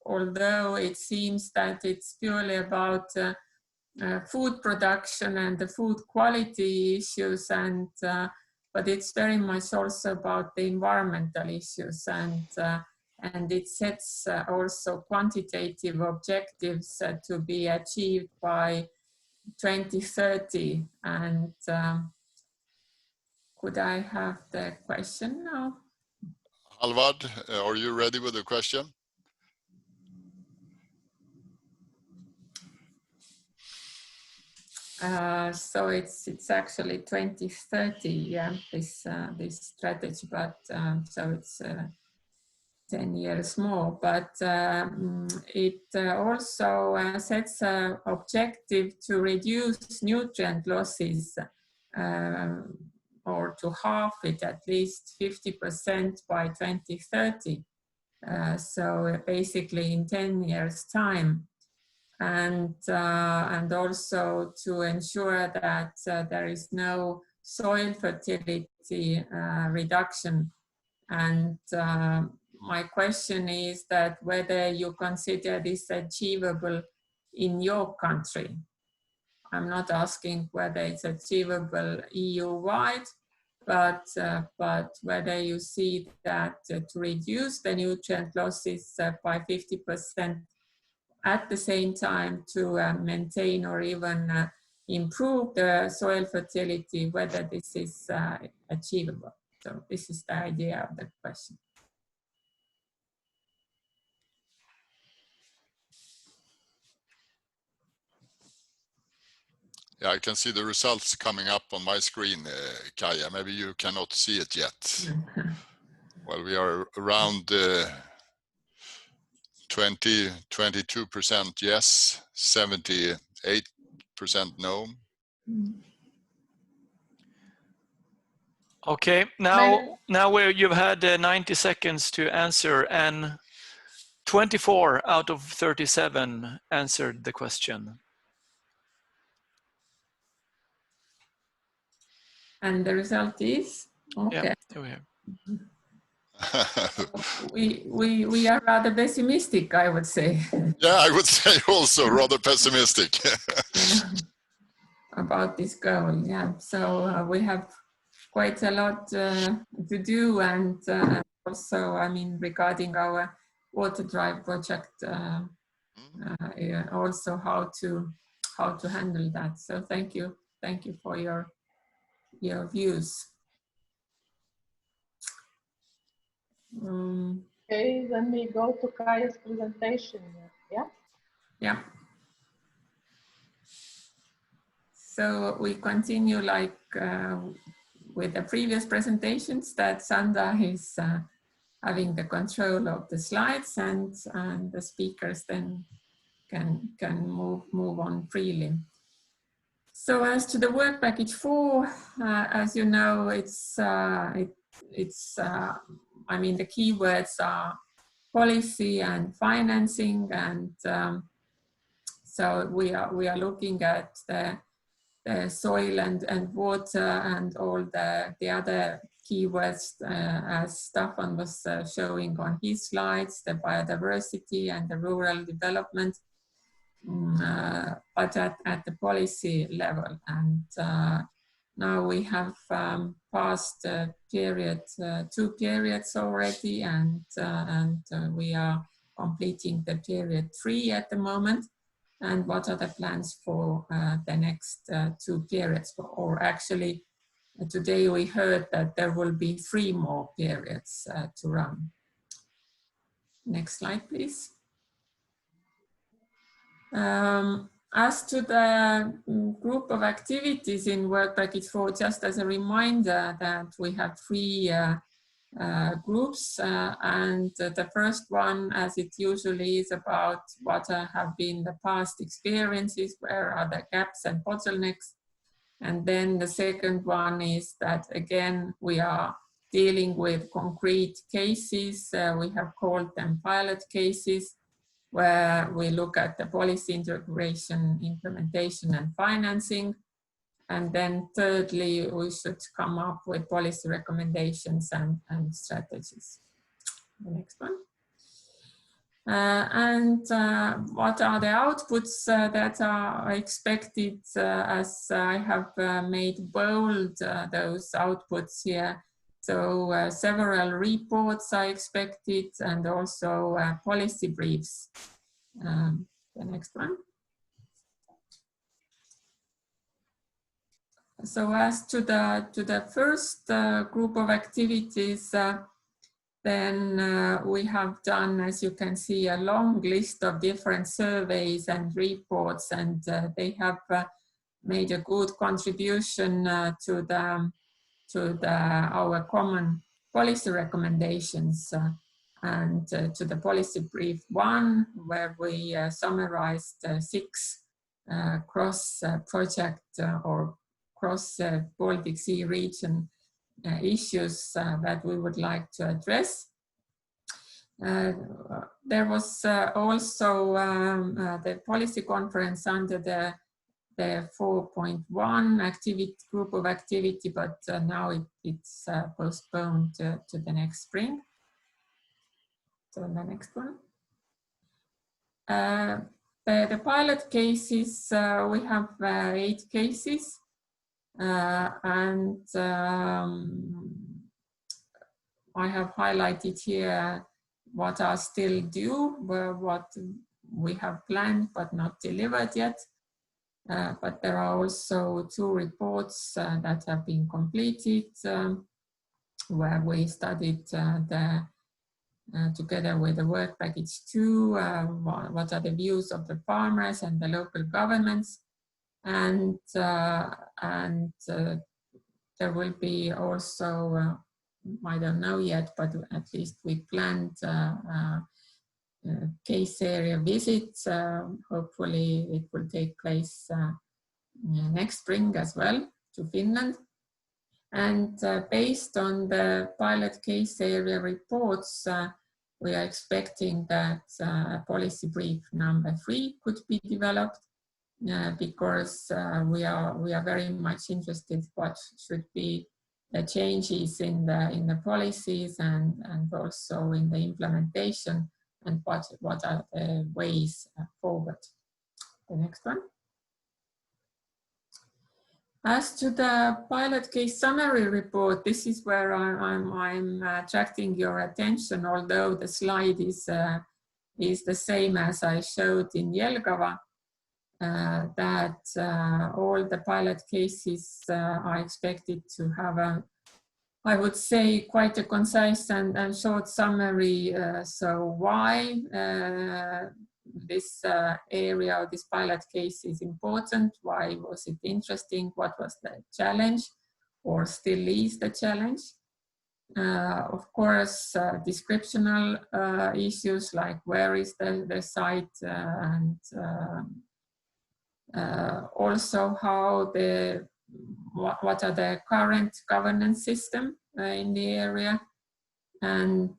although it seems that it's purely about food production and the food quality issues, and but it's very much also about the environmental issues, and it sets also quantitative objectives to be achieved by 2030. And could I have the question now? Halvard, are you ready with the question? So it's actually 2030, yeah, this strategy, but so it's 10 years more, but it also sets an objective to reduce nutrient losses or to halve it at least 50% by 2030. So basically in 10 years time. And also to ensure that there is no soil fertility reduction. And my question is that whether you consider this achievable in your country. I'm not asking whether it's achievable EU-wide, but whether you see that to reduce the nutrient losses by 50% at the same time to maintain or even improve the soil fertility, whether this is achievable. So this is the idea of the question. Yeah, I can see the results coming up on my screen, Kaja. Maybe you cannot see it yet. Well, we are around 22% yes, 78% no. Okay, now you've had 90 seconds to answer, and 24 out of 37 answered the question. And the result is okay. Yeah, we are rather pessimistic, I would say. Yeah, I would say also rather pessimistic. About this goal, yeah. So we have quite a lot to do, and also, I mean, regarding our WATERDRIVE project, also how to handle that. So thank you for your views. Okay, then we go to Kaja's presentation. Yeah. Yeah. So we continue like with the previous presentations, that Sandra is having the control of the slides, and the speakers then can move on freely. So as to the work package 4, as you know, it's I mean, the keywords are policy and financing, and so we are looking at the soil and water and all the other keywords as Staffan was showing on his slides, the biodiversity and the rural development, but at the policy level. And now we have passed period 2 periods already, and we are completing the period 3 at the moment. And what are the plans for the next 2 periods? Or actually, today we heard that there will be 3 more periods to run. Next slide, please. As to the group of activities in Work Package 4, just as a reminder that we have 3 groups, and the first one, as it usually is, about what have been the past experiences, where are the gaps and bottlenecks. And then the second one is that, again, we are dealing with concrete cases. We have called them pilot cases, where we look at the policy integration, implementation and financing. And then thirdly, we should come up with policy recommendations and strategies. The next one. What are the outputs that are expected, as I have made bold those outputs here. So several reports are expected, and also policy briefs. The next one. So as to the first group of activities, then we have done, as you can see, a long list of different surveys and reports, and they have made a good contribution to our common policy recommendations, and to the policy brief 1, where we summarized 6 cross-project or cross-Baltic Sea region issues that we would like to address. There was also the policy conference under the the 4.1 activity group of activity, but now it's postponed to the next spring. So the next one. The pilot cases, we have 8 cases, and I have highlighted here what are still due, what we have planned but not delivered yet. But there are also 2 reports that have been completed, where we studied together with the work package 2, what are the views of the farmers and the local governments, and there will be also, I don't know yet, but at least we planned case area visits. Hopefully it will take place next spring as well to Finland. And based on the pilot case area reports, we are expecting that policy brief number 3 could be developed, because we are very much interested what should be the changes in the policies and also in the implementation, and what are the ways forward. The next one. As to the pilot case summary report, this is where I'm attracting your attention, although the slide is the same as I showed in Jelgava, that all the pilot cases are expected to have I would say, quite a concise and short summary. So why this area, this pilot case is important? Why was it interesting? What was the challenge, or still is the challenge? Of course, descriptional issues like where is the site, and also how what are the current governance system in the area, and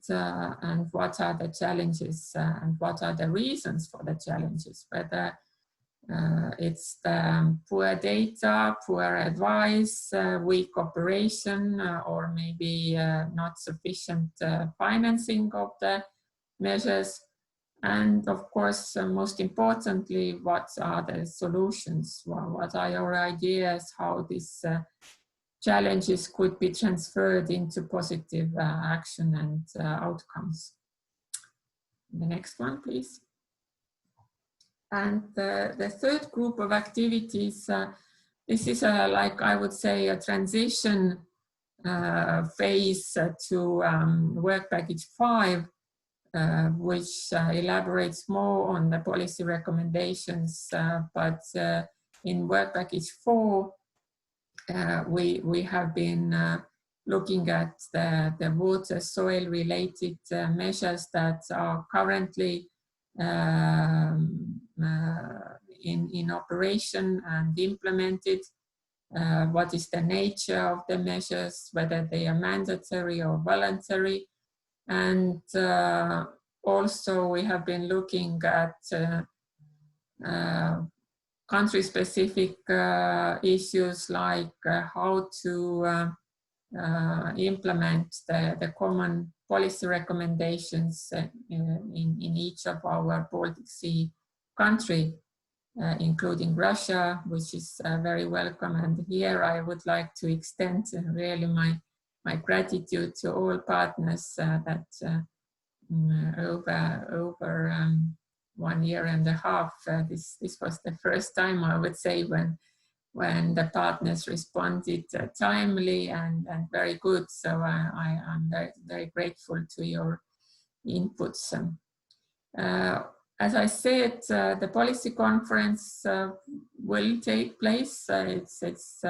what are the challenges, and what are the reasons for the challenges, whether it's the poor data, poor advice, weak operation, or maybe not sufficient financing of the measures. And of course, most importantly, what are the solutions? What are your ideas how these challenges could be transferred into positive action and outcomes? The next one, please. And the third group of activities, this is like I would say a transition phase to work package 5, which elaborates more on the policy recommendations, but in work package 4, we have been looking at the water soil related measures that are currently in operation and implemented. What is the nature of the measures, whether they are mandatory or voluntary. And also we have been looking at country-specific issues like how to implement the common policy recommendations in each of our Baltic Sea country, including Russia, which is very welcome. And here I would like to extend really my gratitude to all partners that over 1.5 years, this was the first time, I would say, when the partners responded timely and very good. So I'm very, very grateful to your inputs. As I said, the policy conference will take place. It's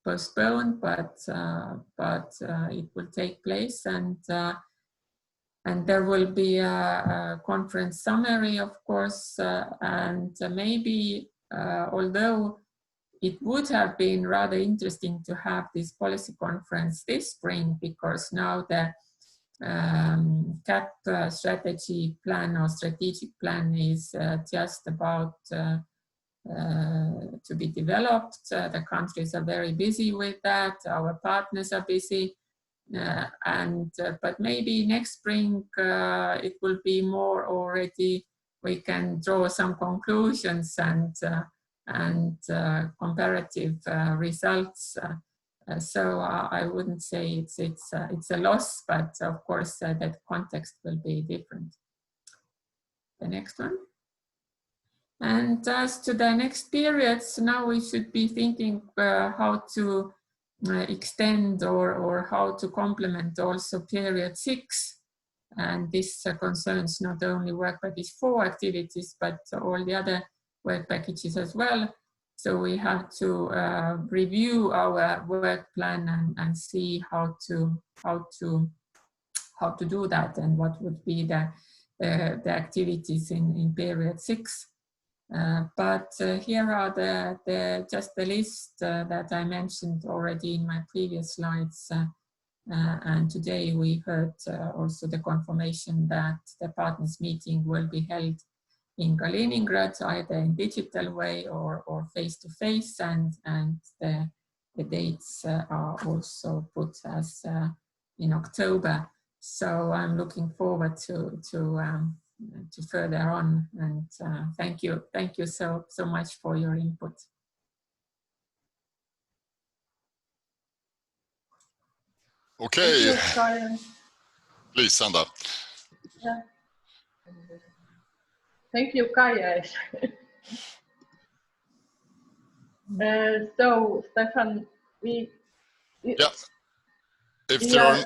postponed, but it will take place, and there will be a conference summary, of course, and maybe although it would have been rather interesting to have this policy conference this spring, because now the CAP strategy plan or strategic plan is just about to be developed. The countries are very busy with that. Our partners are busy. But maybe next spring it will be more already. We can draw some conclusions and comparative results. So I wouldn't say it's a loss, but of course that context will be different. The next one. And as to the next periods, now we should be thinking how to extend or how to complement also period 6. And this concerns not only work package 4 activities, but all the other work packages as well. So we have to review our work plan and see how to do that and what would be the activities in period 6. But here are just the list that I mentioned already in my previous slides. And today we heard also the confirmation that the partners meeting will be held in Kaliningrad, either in digital way or face-to-face, and the dates are also put as in October. So I'm looking forward to further on, and thank you so much for your input. Okay. Please, Sandra. Yeah. Thank you, Kaia. So, Stefan, yeah. If there are,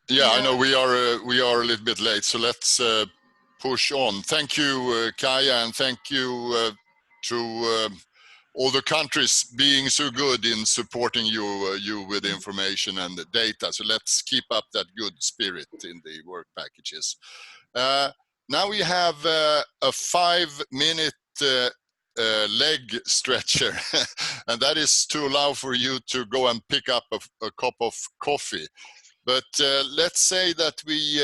yeah, I know we are a little bit late, so let's push on. Thank you, Kaia, and thank you to all the countries being so good in supporting you with information and the data. So let's keep up that good spirit in the work packages. Now we have a 5-minute leg stretcher, and that is to allow for you to go and pick up a cup of coffee. But let's say that we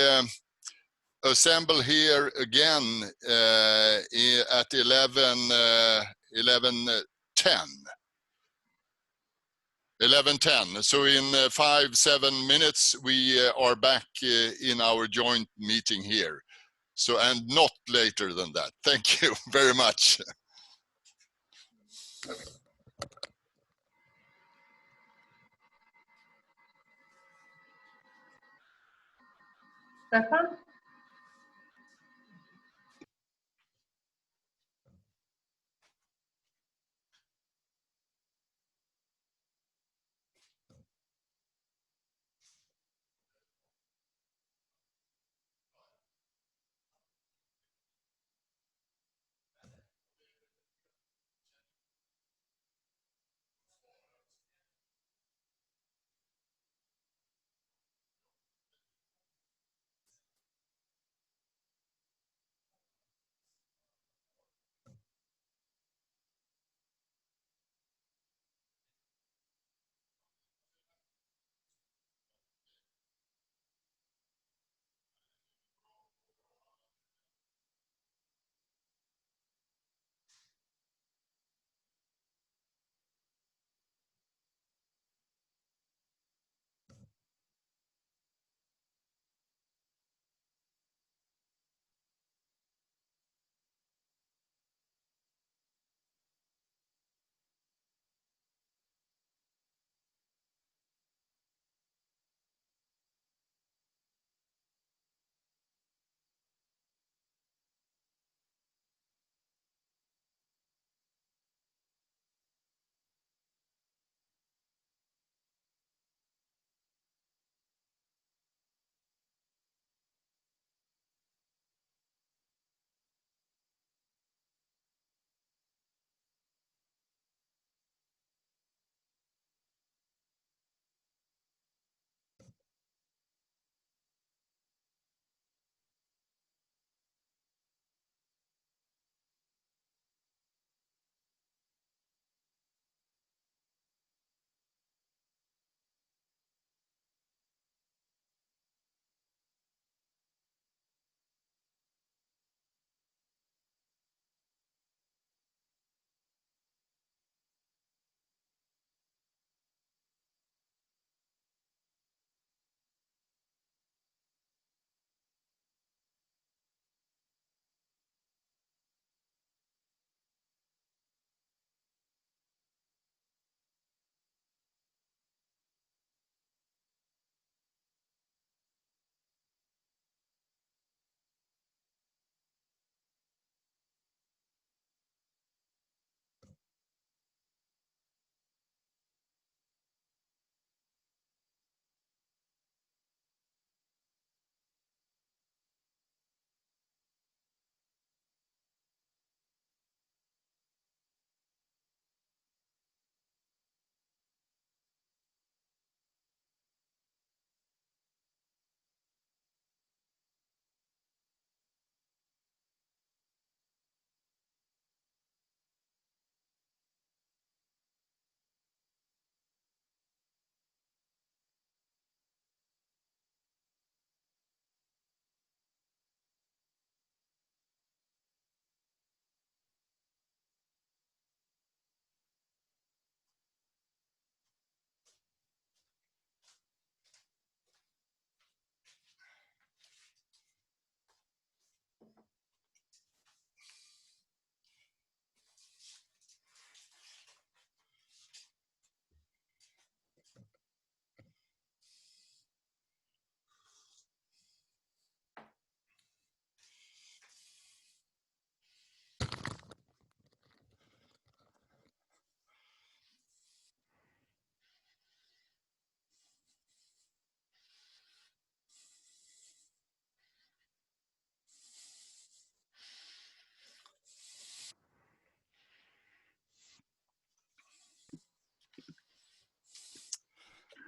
assemble here again at 11:10. So in 5-7 minutes we are back in our joint meeting here. So, and not later than that. Thank you very much. Stefan?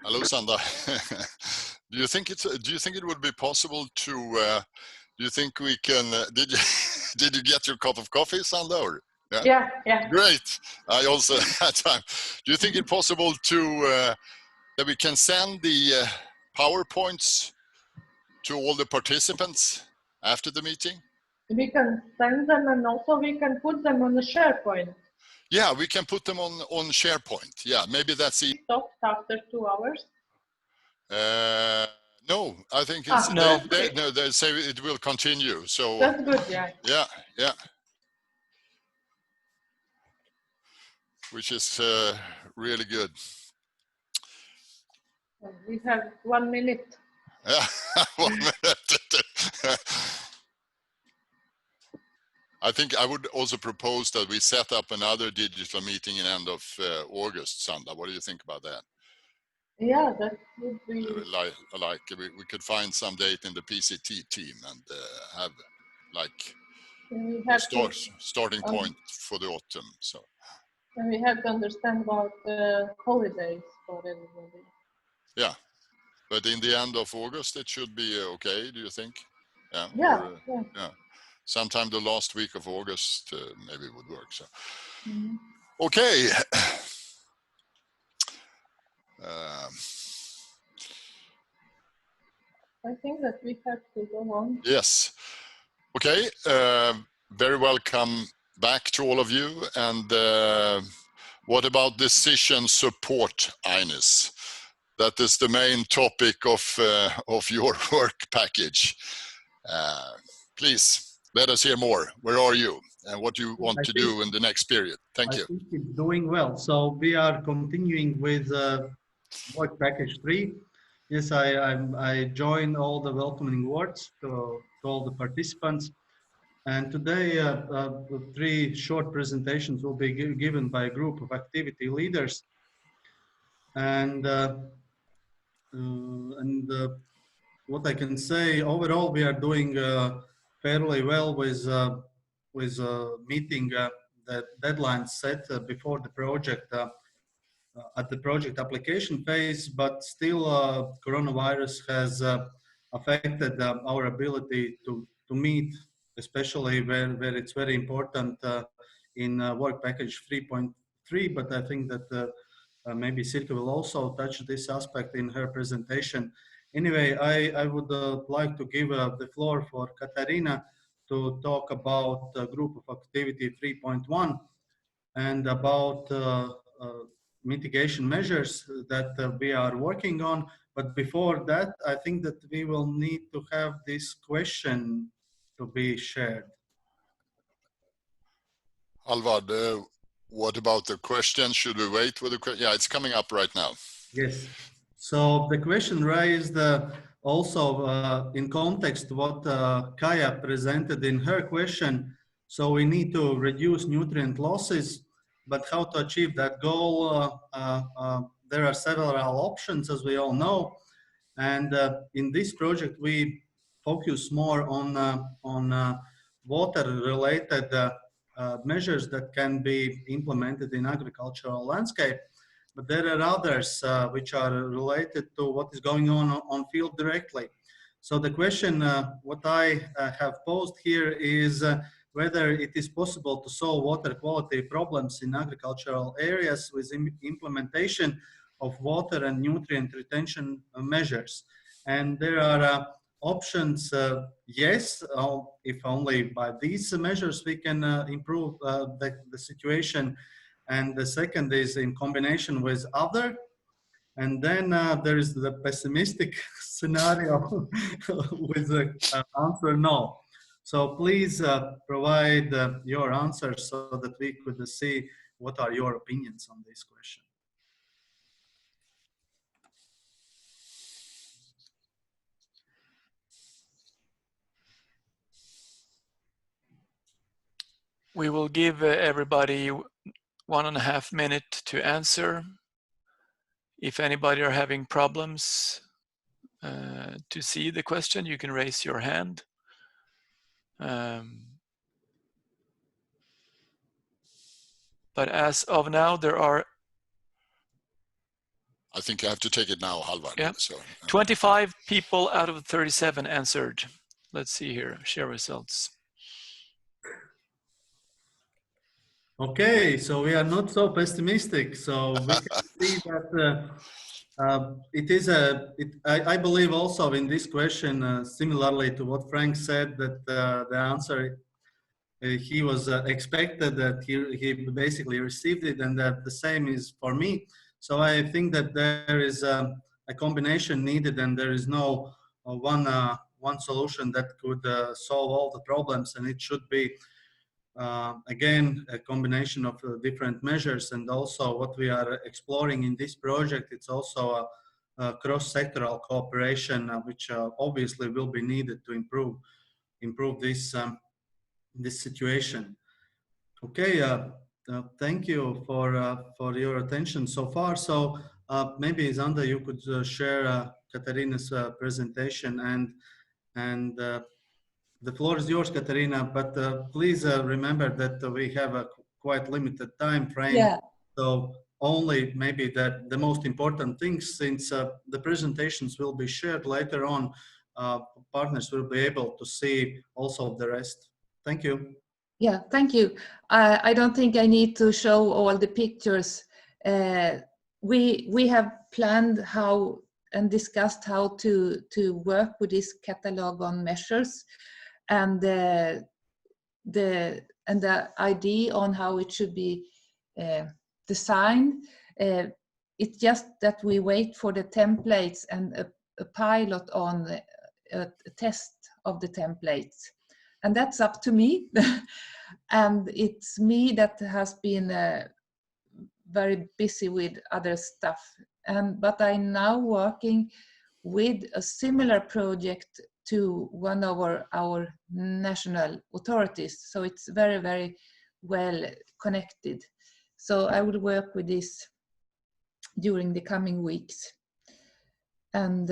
Hello, Sandra. Do you think it would be possible to? Do you think we can? Did you get your cup of coffee, Sandra? Or? Yeah, yeah. Great. I also had time. Do you think it's possible to that we can send the PowerPoints to all the participants after the meeting? We can send them, and also we can put them on the Sharepoint. Yeah, we can put them on SharePoint. Yeah, maybe that's it. Stopped after 2 hours. No, I think it's they say it will continue. So that's good. Yeah. Yeah. Which is really good. We have 1 minute. Yeah, 1 minute. I think I would also propose that we set up another digital meeting in end of August, Sandra. What do you think about that? Yeah, that would be... we could find some date in the PCT team and have like starting point for the autumn. So. And we have to understand about the holidays for everybody. Yeah, but in the end of August, it should be okay, do you think? Yeah. Yeah. Sometime the last week of August, maybe it would work. So, okay. I think that we have to go on. Yes. Okay. Very welcome back to all of you. And what about decision support, Ines? That is the main topic of your work package. Please let us hear more. Where are you and what you want to do in the next period? Thank you. I think it's doing well. So we are continuing with work package 3. Yes, I joined all the welcoming words to all the participants. And today, 3 short presentations will be given by a group of activity leaders. And what I can say, overall, we are doing fairly well with meeting the deadline set before the project at the project application phase, but still coronavirus has affected our ability to meet, especially where it's very important in work package 3.3, but I think that maybe Silke will also touch this aspect in her presentation. Anyway, I would like to give the floor for Katerina to talk about group of activity 3.1 and about mitigation measures that we are working on. But before that, I think that we will need to have this question to be shared. Alvard, what about the question? Should we wait with the question? Yeah, it's coming up right now. Yes. So the question raised also in context what Kaya presented in her question. So we need to reduce nutrient losses, but how to achieve that goal? There are several options, as we all know. And in this project, we focus more on water-related measures that can be implemented in agricultural landscape. But there are others which are related to what is going on field directly. So the question, what I have posed here is whether it is possible to solve water quality problems in agricultural areas with implementation of water and nutrient retention measures. And there are options, yes, if only by these measures we can improve the situation. And the second is in combination with other. And then there is the pessimistic scenario with the answer no. So please provide your answers so that we could see what are your opinions on this question. We will give everybody 1.5 minutes to answer. If anybody are having problems to see the question, you can raise your hand. But as of now, there are I think I have to take it now, Halvard. Yeah. So, 25 people out of 37 answered. Let's see here, share results. Okay, so we are not so pessimistic. So we can see that I believe also in this question, similarly to what Frank said, that the answer he was expected, that he basically received it, and that the same is for me. So I think that there is a combination needed, and there is no one solution that could solve all the problems, and it should be again a combination of different measures. And also what we are exploring in this project, it's also a cross-sectoral cooperation, which obviously will be needed to improve this this situation. Okay, thank you for your attention so far. So maybe Zanda, you could share Katerina's presentation, and the floor is yours, Katerina. But please remember that we have a quite limited time frame. Yeah. So only maybe the most important things, since the presentations will be shared later on, partners will be able to see also the rest. Thank you. Yeah, thank you. I don't think I need to show all the pictures. We have planned how and discussed how to work with this catalog on measures, and the idea on how it should be designed. It's just that we wait for the templates and a pilot on a test of the templates. And that's up to me. And it's me that has been very busy with other stuff. But I'm now working with a similar project to one of our national authorities. So it's very, very well connected. So I will work with this during the coming weeks. And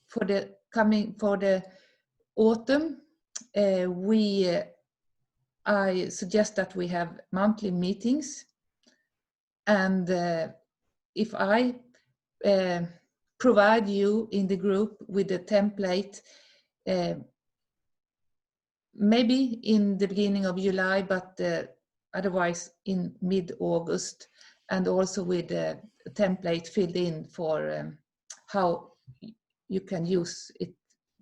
for the autumn, I suggest that we have monthly meetings, and if I provide you in the group with a template, maybe in the beginning of July, but otherwise in mid-August, and also with a template filled in for how you can use it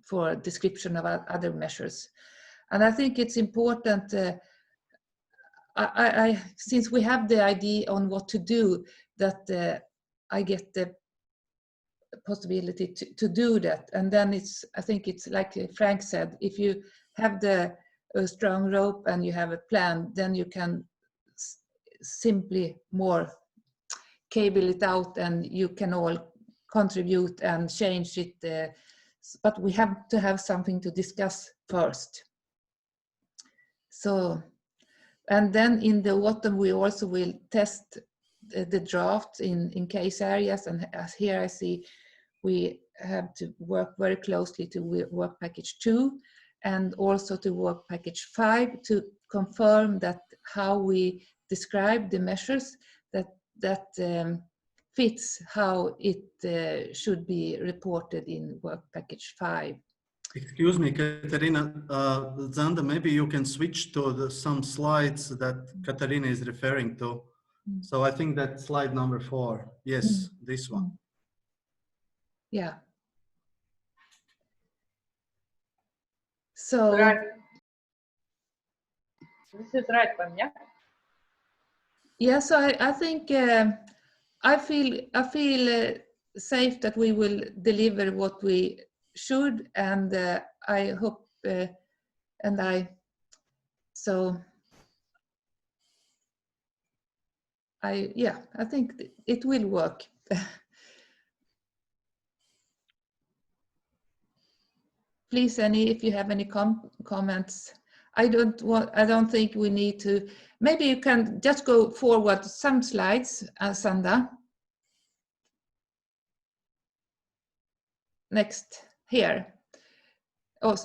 for description of other measures. And I think it's important, since we have the idea on what to do, that I get the possibility to do that. And then I think it's like Frank said, if you have a strong rope and you have a plan, then you can simply more cable it out, and you can all contribute and change it. But we have to have something to discuss first. So, and then in the autumn we also will test the draft in case areas, and as here I see we have to work very closely to work package 2 and also to work package 5 to confirm that how we describe the measures that fits how it should be reported in work package 5. Excuse me, Katerina, Zanda, maybe you can switch to some slides that Katerina is referring to. So I think that slide number 4. Yes, this one. Yeah. So right. This is right one, yeah. Yeah. So I think I feel safe that we will deliver what we should, and I hope and I think it will work. Please, if you have any comments. I don't think we need to. Maybe you can just go forward some slides, Sanda. Next, here. Oh,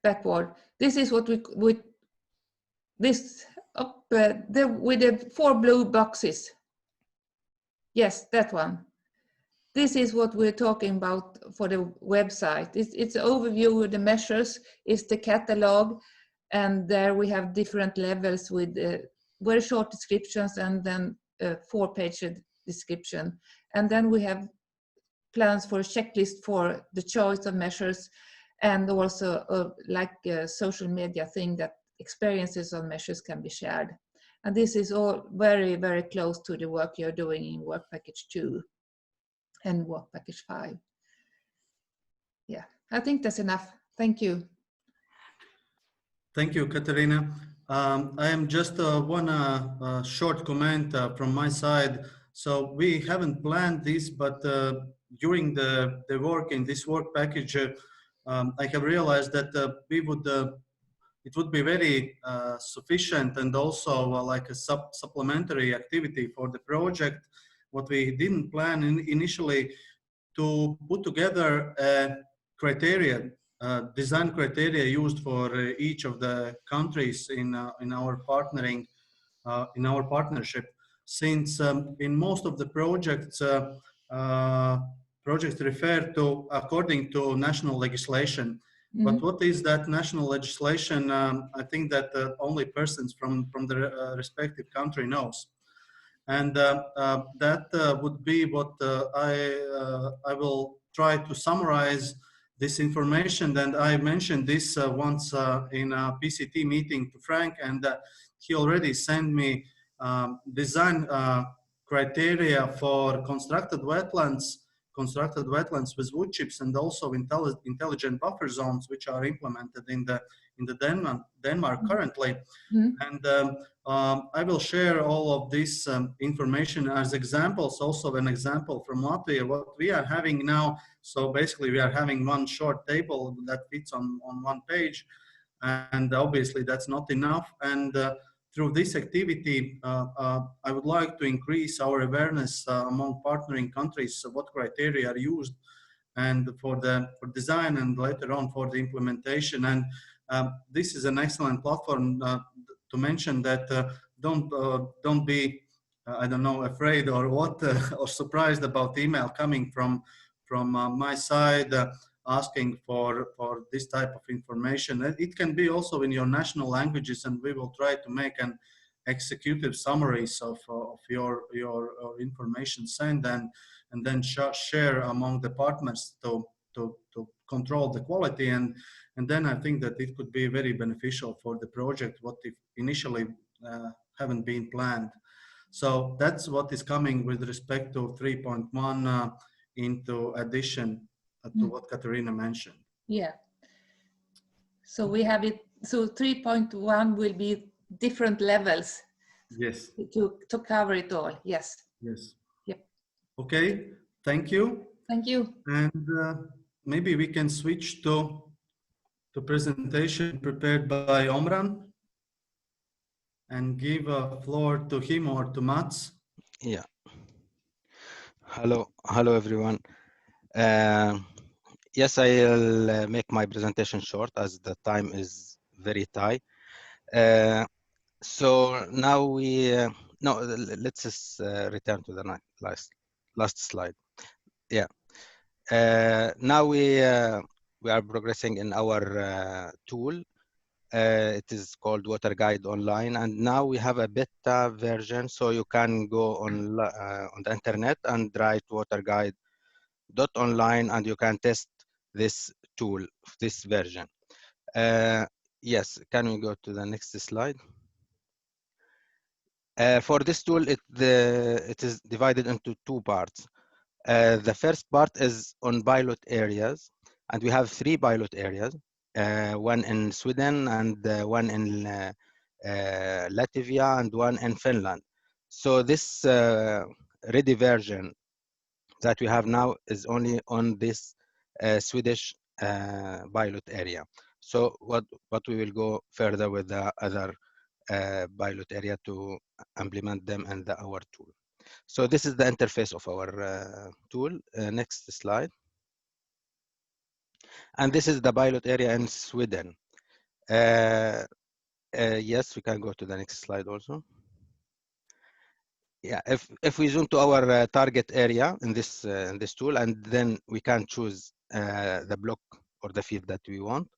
backward. This is what we this up with the 4 blue boxes. Yes, that one. This is what we're talking about for the website. It's an overview of the measures, it's the catalog, and there we have different levels with very short descriptions and then a 4-page description. And then we have plans for a checklist for the choice of measures, and also like a social media thing that experiences on measures can be shared. And this is all very, very close to the work you're doing in Work Package 2 and Work Package 5. Yeah, I think that's enough. Thank you. Thank you, Katerina. I am just one short comment from my side. So we haven't planned this, but during the work in this work package, I have realized that it would be very sufficient and also like a supplementary activity for the project. What we didn't plan initially, to put together a criteria, design criteria used for each of the countries in our partnering, in our partnership. Since in most of the projects, projects refer to according to national legislation. But what is that national legislation? I think that only persons from the respective country knows. And that would be what I will try to summarize this information. And I mentioned this once in a PCT meeting to Frank, and he already sent me design criteria for constructed wetlands with wood chips, and also intelligent buffer zones, which are implemented in the Denmark currently. And I will share all of this information as examples, also an example from Latvia, what we are having now. So basically we are having one short table that fits on one page, and obviously that's not enough. And through this activity, I would like to increase our awareness among partnering countries of what criteria are used, and for design, and later on for the implementation. And this is an excellent platform to mention that don't be I don't know, afraid or what or surprised about email coming from my side asking for this type of information. It can be also in your national languages, and we will try to make an executive summaries of your information sent, and then share among the partners to control the quality. And then I think that it could be very beneficial for the project, what if initially haven't been planned. So that's what is coming with respect to 3.1 into addition to what Katerina mentioned. Yeah. So we have it. So 3.1 will be different levels. Yes. To cover it all. Yes. Yes. Yep. Okay. Thank you. Thank you. And maybe we can switch to presentation prepared by Omran, and give a floor to him or to Mats. Yeah. Hello everyone. Yes, I'll make my presentation short as the time is very tight. So now let's just return to the last slide. Yeah. Now we are progressing in our tool. It is called Water Guide Online, and now we have a beta version, so you can go on the internet and write waterguide.online, and you can test this tool, this version. Yes, can we go to the next slide? For this tool, it is divided into two parts. The first part is on pilot areas, and we have 3 pilot areas, one in Sweden, and one in Latvia, and one in Finland. So this ready version that we have now is only on this Swedish pilot area. So what we will go further with the other pilot area to implement them in our tool. So this is the interface of our tool. Next slide. And this is the pilot area in Sweden. Yes, we can go to the next slide also. yeah, if we zoom to our target area in this tool, and then we can choose the block or the field that we want.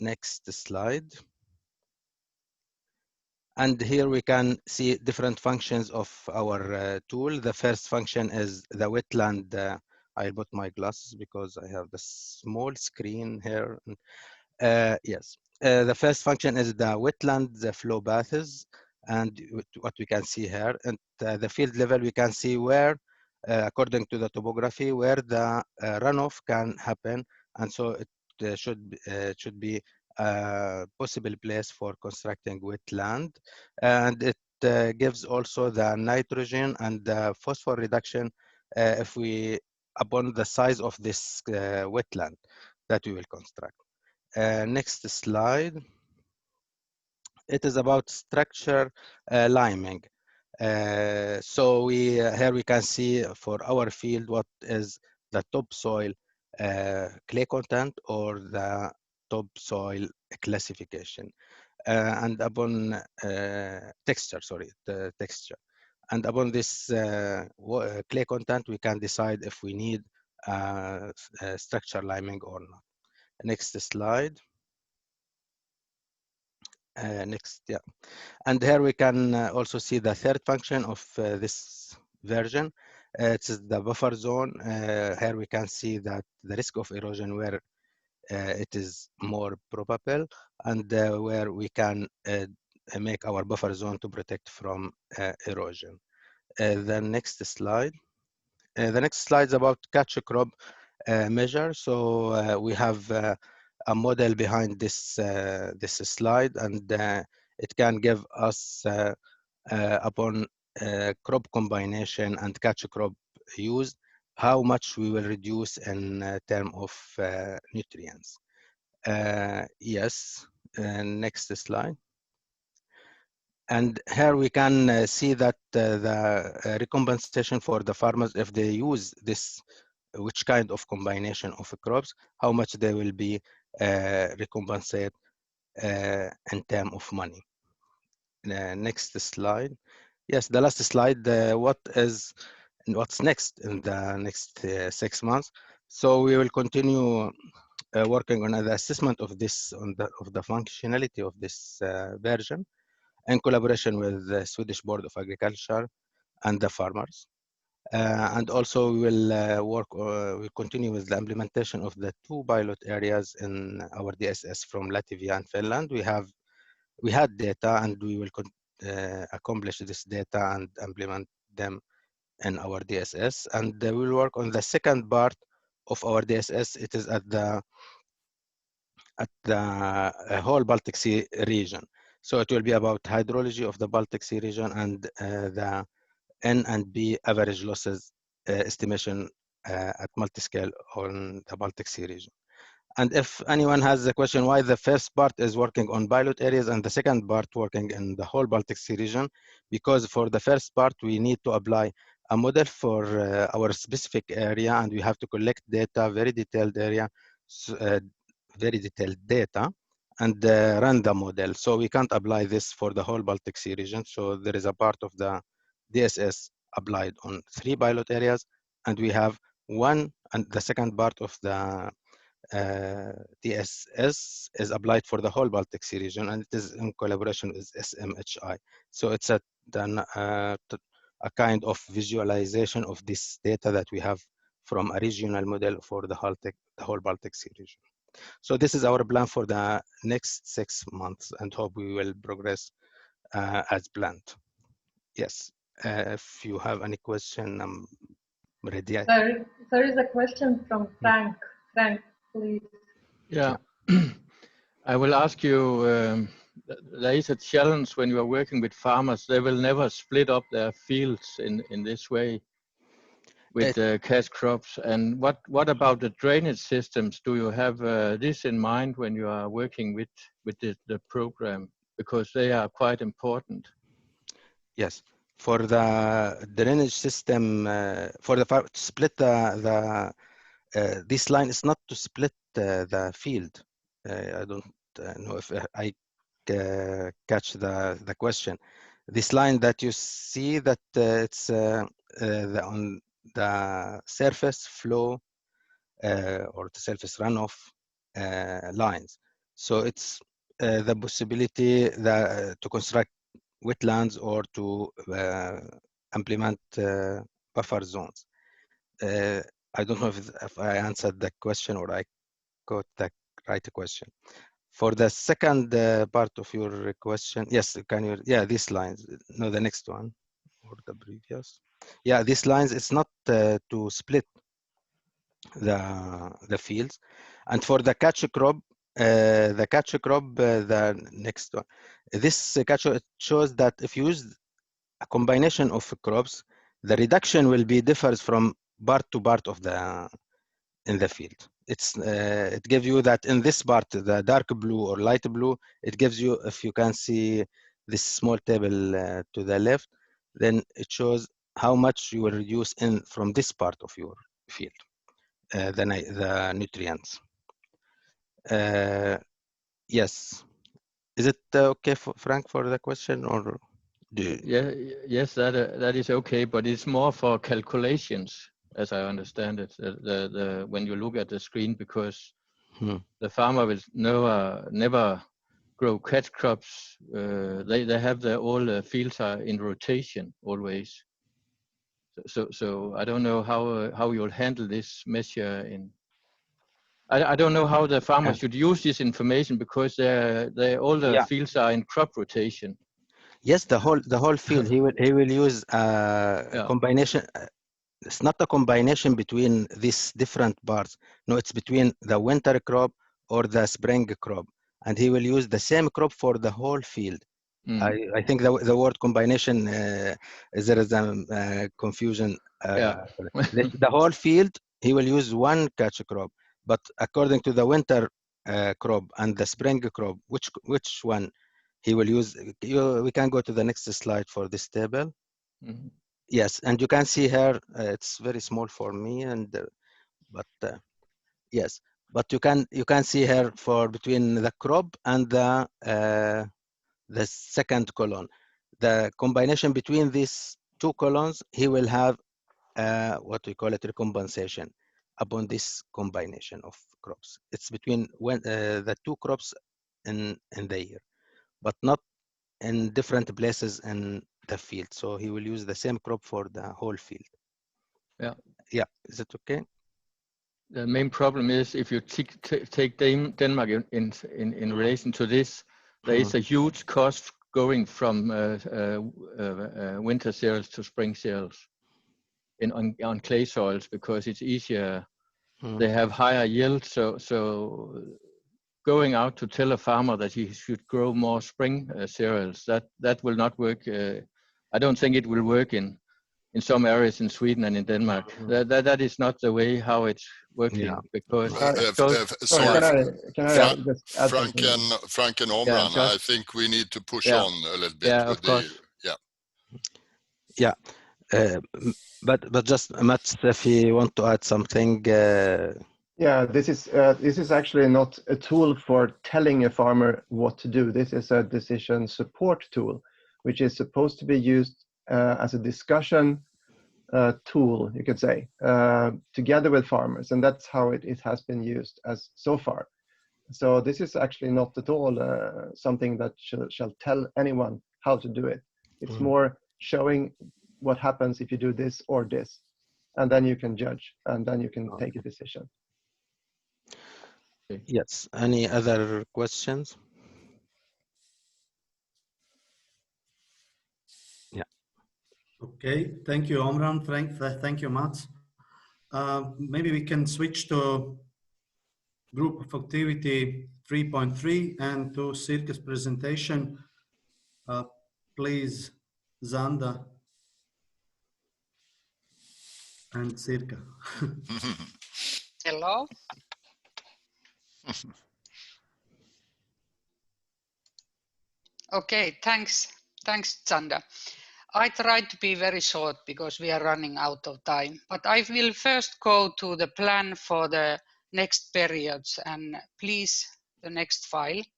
Next slide. And here we can see different functions of our tool. The first function is the wetland. I'll put my glasses because I have the small screen here. Yes, the first function is the wetland, the flow paths, and what we can see here. And the field level, we can see where, according to the topography, where the runoff can happen. And so it should be a possible place for constructing wetland. And it gives also the nitrogen and the phosphorus reduction if we upon the size of this wetland that we will construct. Next slide. It is about structure liming. So here we can see for our field what is the topsoil clay content or the topsoil classification, and upon texture. Sorry, the texture. And upon this clay content, we can decide if we need structure liming or not. Next slide. Next, yeah. And here we can also see the third function of this version. It's the buffer zone. Here we can see that the risk of erosion where it is more probable, and where we can make our buffer zone to protect from erosion. The next slide. The next slide is about catch crop measure. So we have a model behind this this slide, and it can give us upon crop combination and catch crop use how much we will reduce in terms of nutrients. Yes, next slide. And here we can see that the recompensation for the farmers, if they use this, which kind of combination of crops, how much they will be recompensated in terms of money. Next slide. Yes, the last slide. What's next in the next 6 months? So we will continue working on the assessment of this, of the functionality of this version, in collaboration with the Swedish Board of Agriculture and the farmers. And also we will we'll continue with the implementation of the 2 pilot areas in our DSS from Latvia and Finland. We had data, and we will accomplish this data and implement them in our DSS. And we will work on the second part of our DSS. It is at the whole Baltic Sea region. So it will be about hydrology of the Baltic Sea region and the N and B average losses estimation at multi-scale on the Baltic Sea region. And if anyone has a question why the first part is working on pilot areas and the second part working in the whole Baltic Sea region, because for the first part, we need to apply a model for our specific area, and we have to collect data, very detailed area, very detailed data, and run the model. So we can't apply this for the whole Baltic Sea region. So there is a part of the DSS applied on 3 pilot areas, and we have one, and the second part of the DSS is applied for the whole Baltic Sea region, and it is in collaboration with SMHI. So it's a kind of visualization of this data that we have from a regional model for the whole Baltic Sea region. So this is our plan for the next 6 months, and hope we will progress as planned. Yes, if you have any question, I'm ready. There is a question from Frank. Frank, please. Yeah, I will ask you, there is a challenge when you are working with farmers. They will never split up their fields in this way with cash crops. And what about the drainage systems? Do you have this in mind when you are working with the program? Because they are quite important. Yes, for the drainage system, for the to split this line is not to split the field. I don't know if I catch the question. this line that you see that it's on the surface flow or the surface runoff lines. So it's the possibility that, to construct wetlands or to implement buffer zones. I don't know if I answered the question or I got the right question. For the second part of your question, yes, can you, yeah, these lines, no, the next one or the previous. Yeah, these lines, it's not to split the fields. And for the catch crop, the next one, this catch shows that if you use a combination of crops, the reduction will be differs from part to part of the in the field. It's it gives you that in this part, the dark blue or light blue, it gives you, if you can see this small table to the left, then it shows how much you will reduce in from this part of your field, the nutrients. Yes, is it okay for Frank for the question, or do you... Yeah, yes, that is okay, but it's more for calculations, as I understand it. When you look at the screen, because the farmer will never grow catch crops. They have all the fields are in rotation always. So I don't know how you'll handle this measure in. I don't know how the farmer should use this information, because all the fields are in crop rotation. Yes, the whole field. He will use a combination. It's not a combination between these different parts. No, it's between the winter crop or the spring crop, and he will use the same crop for the whole field. I think the word combination there is a confusion. The whole field, he will use one catch crop, but according to the winter crop and the spring crop, which one he will use? We can go to the next slide for this table. Yes, and you can see here, it's very small for me, and yes, but you can see here for between the crop and the second column, the combination between these two columns, he will have what we call it recompensation upon this combination of crops. It's between the two crops in the year, but not in different places in the field. So he will use the same crop for the whole field. Yeah, is it okay? The main problem is, if you take Denmark in relation to this, there is a huge cost going from winter cereals to spring cereals on clay soils, because it's easier. They have higher yield. So going out to tell a farmer that he should grow more spring cereals, that will not work. I don't think it will work in some areas in Sweden and in Denmark. That is not the way how it's working. Because Frank and Omran, I think we need to push on a little bit with but just Mats, if you want to add something. Yeah, this is actually not a tool for telling a farmer what to do. This is a decision support tool, which is supposed to be used as a discussion tool, you could say, together with farmers, and that's how it has been used as so far. So this is actually not at all something that shall tell anyone how to do it. It's more showing what happens if you do this or this, and then you can judge, and then you can take a decision. Yes. Any other questions? Yeah. Okay. Thank you, Omran. Thank you, Mats. Maybe we can switch to group of activity 3.3 and to Sirka's presentation. Please, Zanda and Sirka. Hello. Okay, thanks, Zanda. I tried to be very short because we are running out of time, but I will first go to the plan for the next periods, and please, the next slide.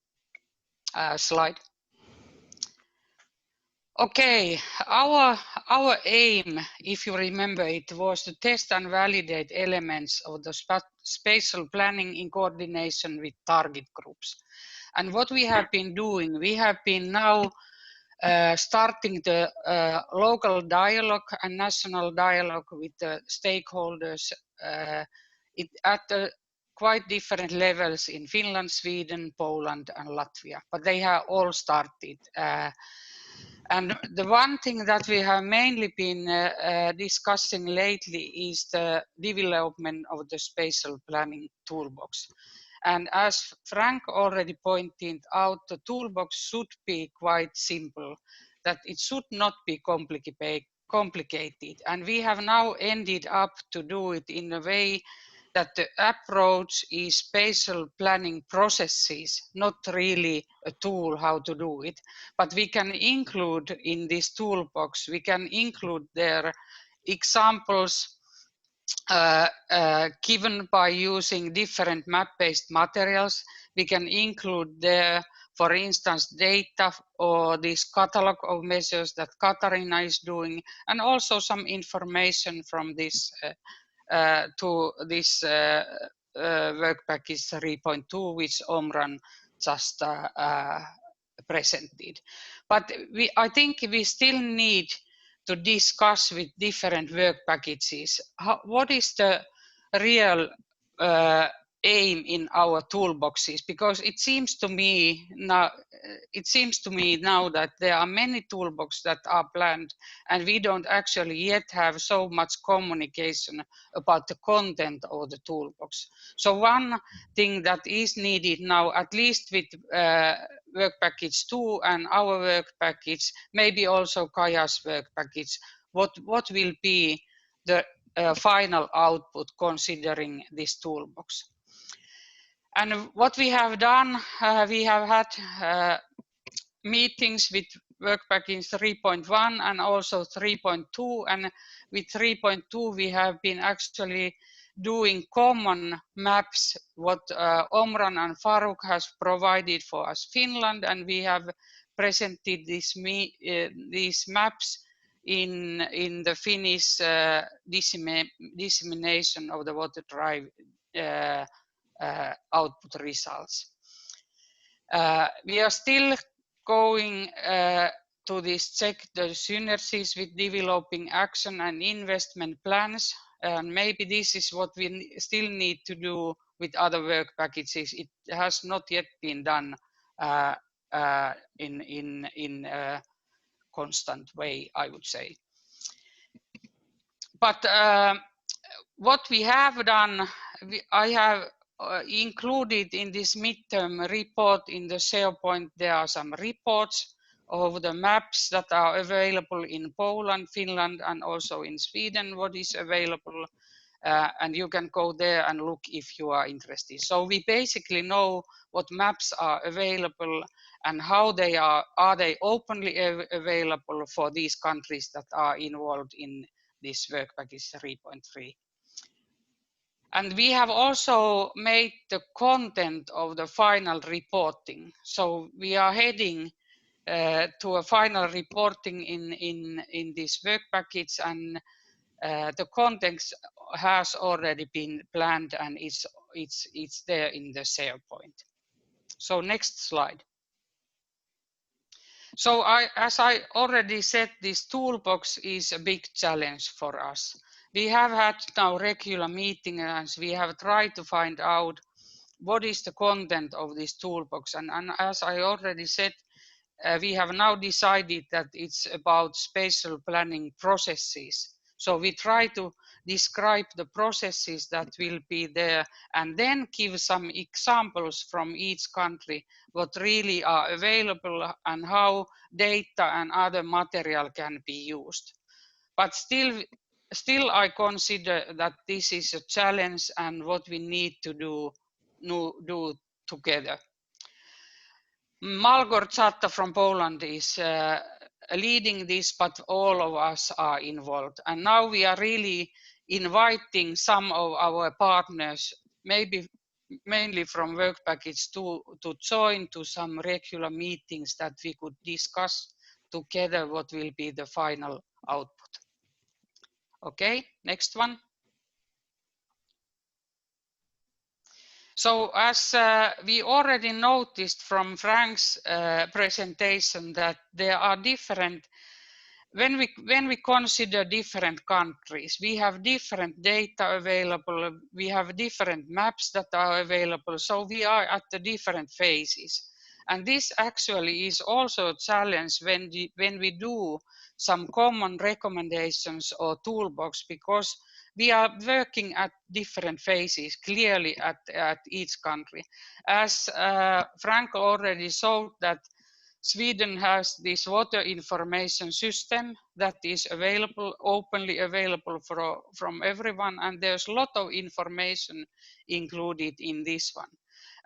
Okay, our aim, if you remember, it was to test and validate elements of the spatial planning in coordination with target groups. And what we have been doing, we have been now starting the local dialogue and national dialogue with the stakeholders at quite different levels in Finland, Sweden, Poland, and Latvia, but they have all started. And the one thing that we have mainly been discussing lately is the development of the spatial planning toolbox. And as Frank already pointed out, the toolbox should be quite simple, that it should not be complicated. And we have now ended up to do it in a way that the approach is spatial planning processes, not really a tool how to do it, but we can include in this toolbox, we can include their examples given by using different map-based materials. We can include there, for instance, data or this catalog of measures that Katerina is doing, and also some information from this to this work package 3.2, which Omran just presented. But I think we still need to discuss with different work packages what is the real aim in our toolboxes, because it seems to me now that there are many toolboxes that are planned and we don't actually yet have so much communication about the content of the toolbox. So one thing that is needed now, at least with work package 2 and our work package, maybe also Kaja's work package, what will be the final output considering this toolbox. And what we have done, we have had meetings with work package 3.1 and also 3.2, and with 3.2 we have been actually doing common maps what Omran and Faruk has provided for us Finland, and we have presented these maps in the Finnish dissemination of the WATERDRIVE output results. We are still going to this check the synergies with developing action and investment plans, and maybe this is what we still need to do with other work packages. It has not yet been done in a constant way, I would say. But what we have done, I have included in this midterm report in the Sharepoint, there are some reports of the maps that are available in Poland, Finland, and also in Sweden, what is available. And you can go there and look if you are interested. So we basically know what maps are available and how they are they openly available for these countries that are involved in this work package 3.3. And we have also made the content of the final reporting. So we are heading to a final reporting in this work package, and the context has already been planned and it's there in the Sharepoint. So next slide. So as I already said, this toolbox is a big challenge for us. We have had now regular meetings and we have tried to find out what is the content of this toolbox. And as I already said, we have now decided that it's about spatial planning processes. So we try to describe the processes that will be there and then give some examples from each country, what really are available and how data and other material can be used. But still I consider that this is a challenge and what we need to do together. Małgorzata from Poland is leading this, but all of us are involved. And now we are really inviting some of our partners, maybe mainly from work package 2, to join to some regular meetings that we could discuss together what will be the final output. Okay, next one. So as we already noticed from Frank's presentation that there are different, when we consider different countries, we have different data available, we have different maps that are available, so we are at the different phases. And this actually is also a challenge when we do some common recommendations or toolbox, because we are working at different phases, clearly at each country. As Frank already showed that Sweden has this water information system that is available, openly available from everyone, and there's a lot of information included in this one.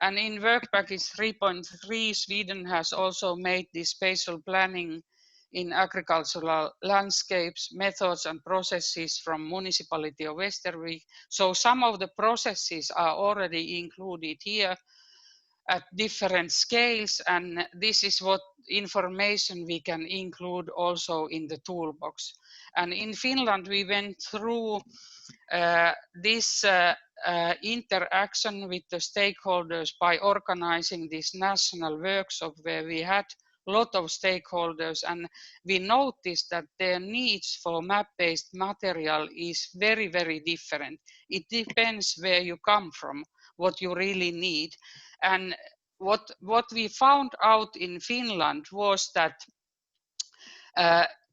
And in work package 3.3, Sweden has also made this spatial planning in agricultural landscapes, methods and processes from municipality of Västervik. So some of the processes are already included here at different scales, and this is what information we can include also in the toolbox. And in Finland, we went through this interaction with the stakeholders by organizing this national workshop where we had a lot of stakeholders, and we noticed that their needs for map-based material is very, very different. It depends where you come from, what you really need. And what we found out in Finland was that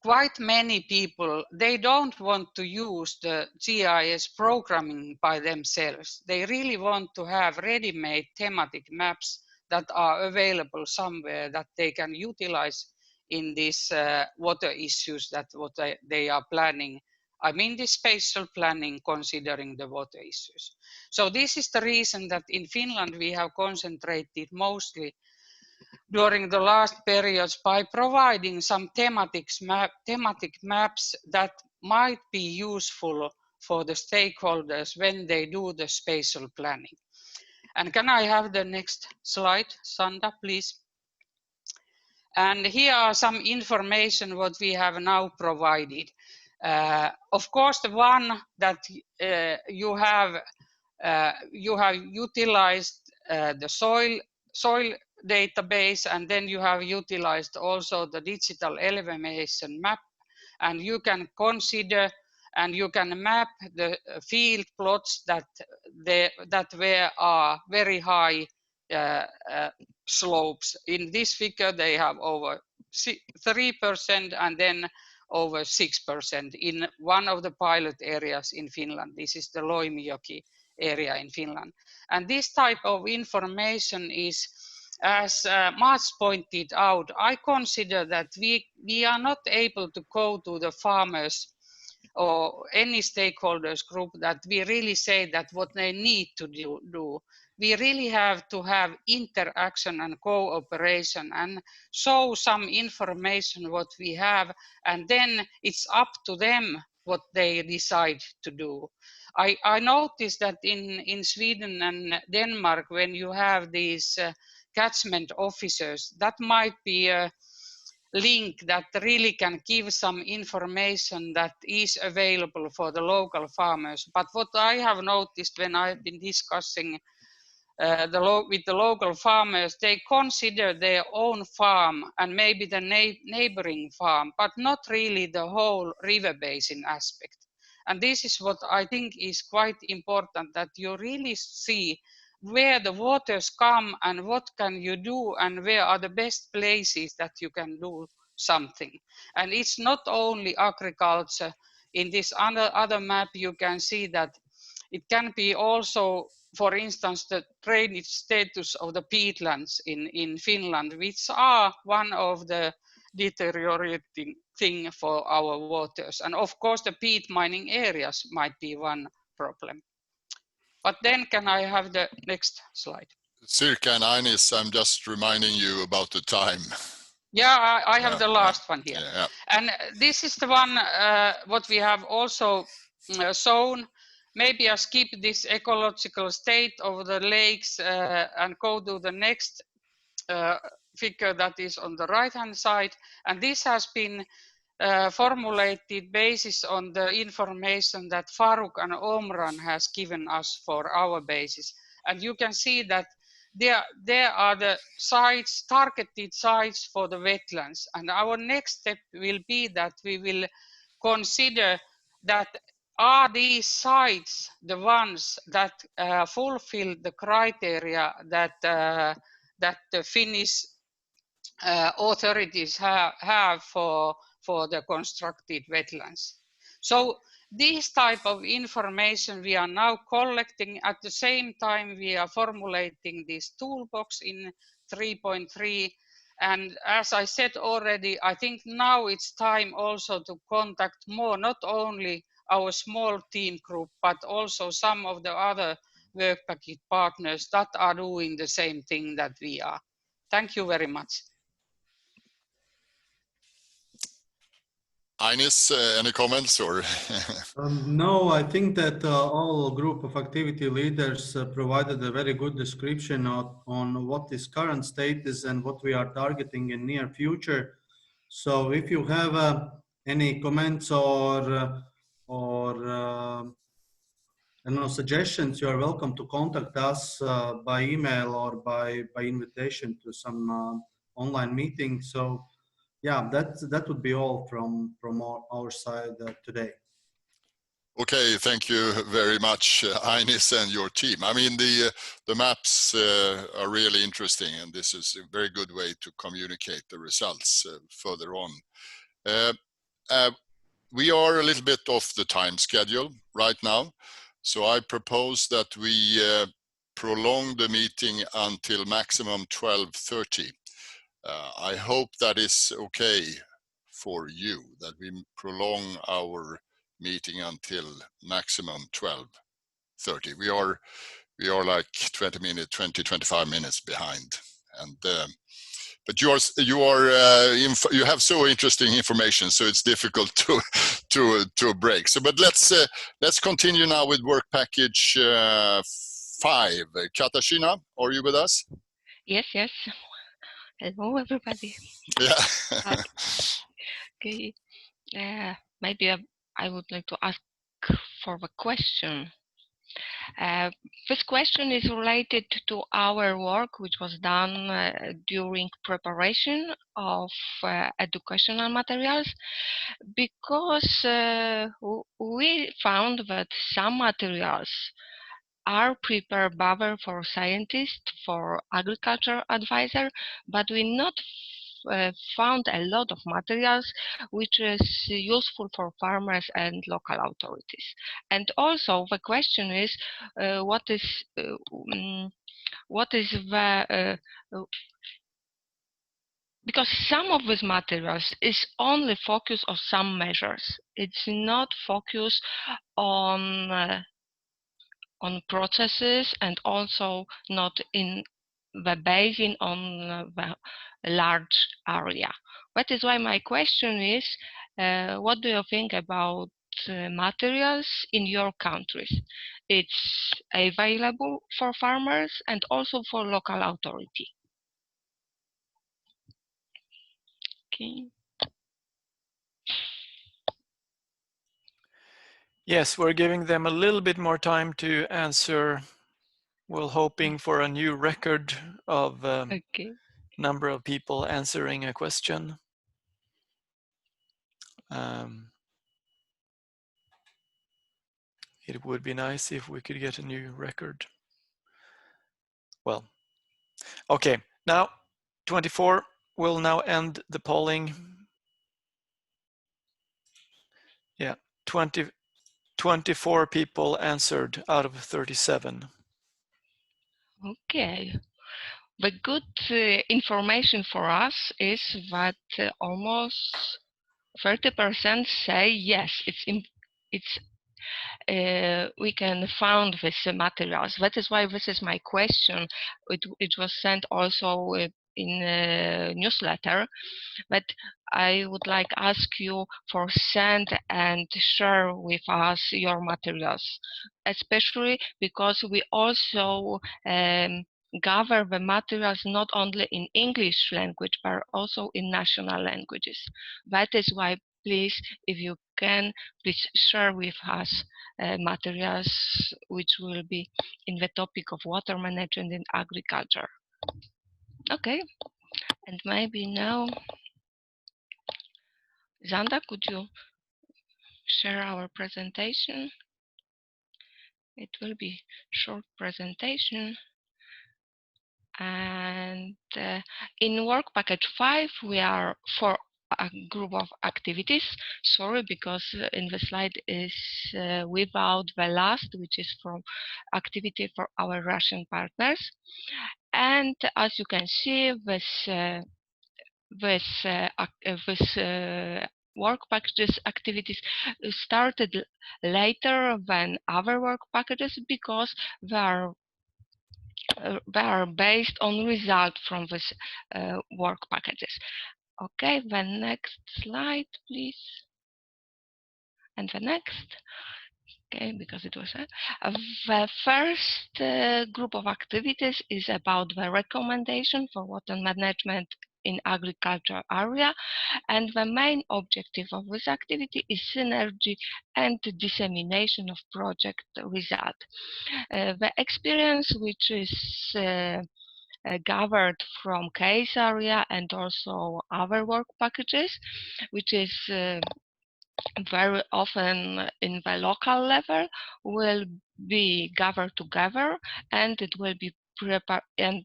quite many people, they don't want to use the GIS programming by themselves. They really want to have ready-made thematic maps that are available somewhere that they can utilize in these water issues that what they are planning. I mean the spatial planning considering the water issues. So this is the reason that in Finland we have concentrated mostly during the last periods by providing some thematic maps that might be useful for the stakeholders when they do the spatial planning. And can I have the next slide, Sanda, please? And here are some information what we have now provided. Of course, the one that you have utilized the soil database, and then you have utilized also the digital elevation map, and you can consider and you can map the field plots that are very high slopes. In this figure, they have over 3% and then over 6% in one of the pilot areas in Finland. This is the Loimijoki area in Finland. And this type of information is, as Mats pointed out, I consider that we are not able to go to the farmers or any stakeholders group that we really say that what they need to do. We really have to have interaction and cooperation and show some information what we have, and then it's up to them what they decide to do. I noticed that in Sweden and Denmark, when you have these catchment officers, that might be a link that really can give some information that is available for the local farmers. But what I have noticed when I've been discussing with the local farmers, they consider their own farm and maybe the neighboring farm, but not really the whole river basin aspect. And this is what I think is quite important, that you really see where the waters come and what can you do and where are the best places that you can do something. And it's not only agriculture. In this other map, you can see that it can be also, for instance, the drainage status of the peatlands in Finland, which are one of the deteriorating thing for our waters. And of course, the peat mining areas might be one problem. But then can I have the next slide? Circa and Ines, I'm just reminding you about the time. Yeah, I have the last one here. Yeah. And this is the one what we have also shown. Maybe I skip this ecological state of the lakes and go to the next figure that is on the right hand side, and this has been formulated basis on the information that Faruk and Omran has given us for our basis. And you can see that there are the sites, targeted sites for the wetlands. And our next step will be that we will consider that are these sites the ones that fulfill the criteria that that the Finnish authorities have for the constructed wetlands. So this type of information we are now collecting. At the same time, we are formulating this toolbox in 3.3. And as I said already, I think now it's time also to contact more, not only our small team group, but also some of the other work package partners that are doing the same thing that we are. Thank you very much. Ines, any comments or? No, I think that all group of activity leaders provided a very good description on what is current status and what we are targeting in near future. So if you have any comments or suggestions, you are welcome to contact us by email or by invitation to some online meeting. So yeah, that would be all from our side today. Okay, thank you very much, Ines and your team. I mean, the maps are really interesting, and this is a very good way to communicate the results further on. We are a little bit off the time schedule right now, so I propose that we prolong the meeting until maximum 12:30. I hope that is okay for you, that we prolong our meeting until maximum 12:30. We are like 25 minutes behind, and but you have so interesting information, so it's difficult to break. So, but let's continue now with work package 5. Katerina, are you with us? Yes. Hello, everybody. Yeah. Okay. Maybe I would like to ask for a question. This question is related to our work, which was done during preparation of educational materials, because we found that some materials are prepared better for scientists, for agriculture advisor, but we not found a lot of materials which is useful for farmers and local authorities. And also the question is, what is the because some of these materials is only focus on some measures. It's not focused on processes, and also not in the basin on the large area. That is why my question is, what do you think about materials in your countries? It's available for farmers and also for local authority. Okay. Yes, we're giving them a little bit more time to answer. We're hoping for a new record of number of people answering a question. It would be nice if we could get a new record. Well, okay, now 24 will now end the polling. Yeah, 24 people answered out of 37. Okay. The good information for us is that almost 30% say yes, we can found these materials. That is why this is my question. It was sent also in a newsletter, but I would like ask you for send and share with us your materials, especially because we also gather the materials not only in English language, but also in national languages. That is why, please, if you can, please share with us materials which will be in the topic of water management in agriculture. Okay, and maybe now, Zanda, could you share our presentation? It will be short presentation. And in work package 5, we are for a group of activities. Sorry, because in the slide is without the last, which is from activity for our Russian partners. And as you can see, this work packages activities started later than other work packages because they are based on result from this work packages. Okay, the next slide, please. And the next. Okay, because it was the first group of activities is about the recommendation for water management in agriculture area, and the main objective of this activity is synergy and dissemination of project result. The experience which is gathered from case area and also other work packages, which is very often in the local level, will be gathered together, and it will be prepared, and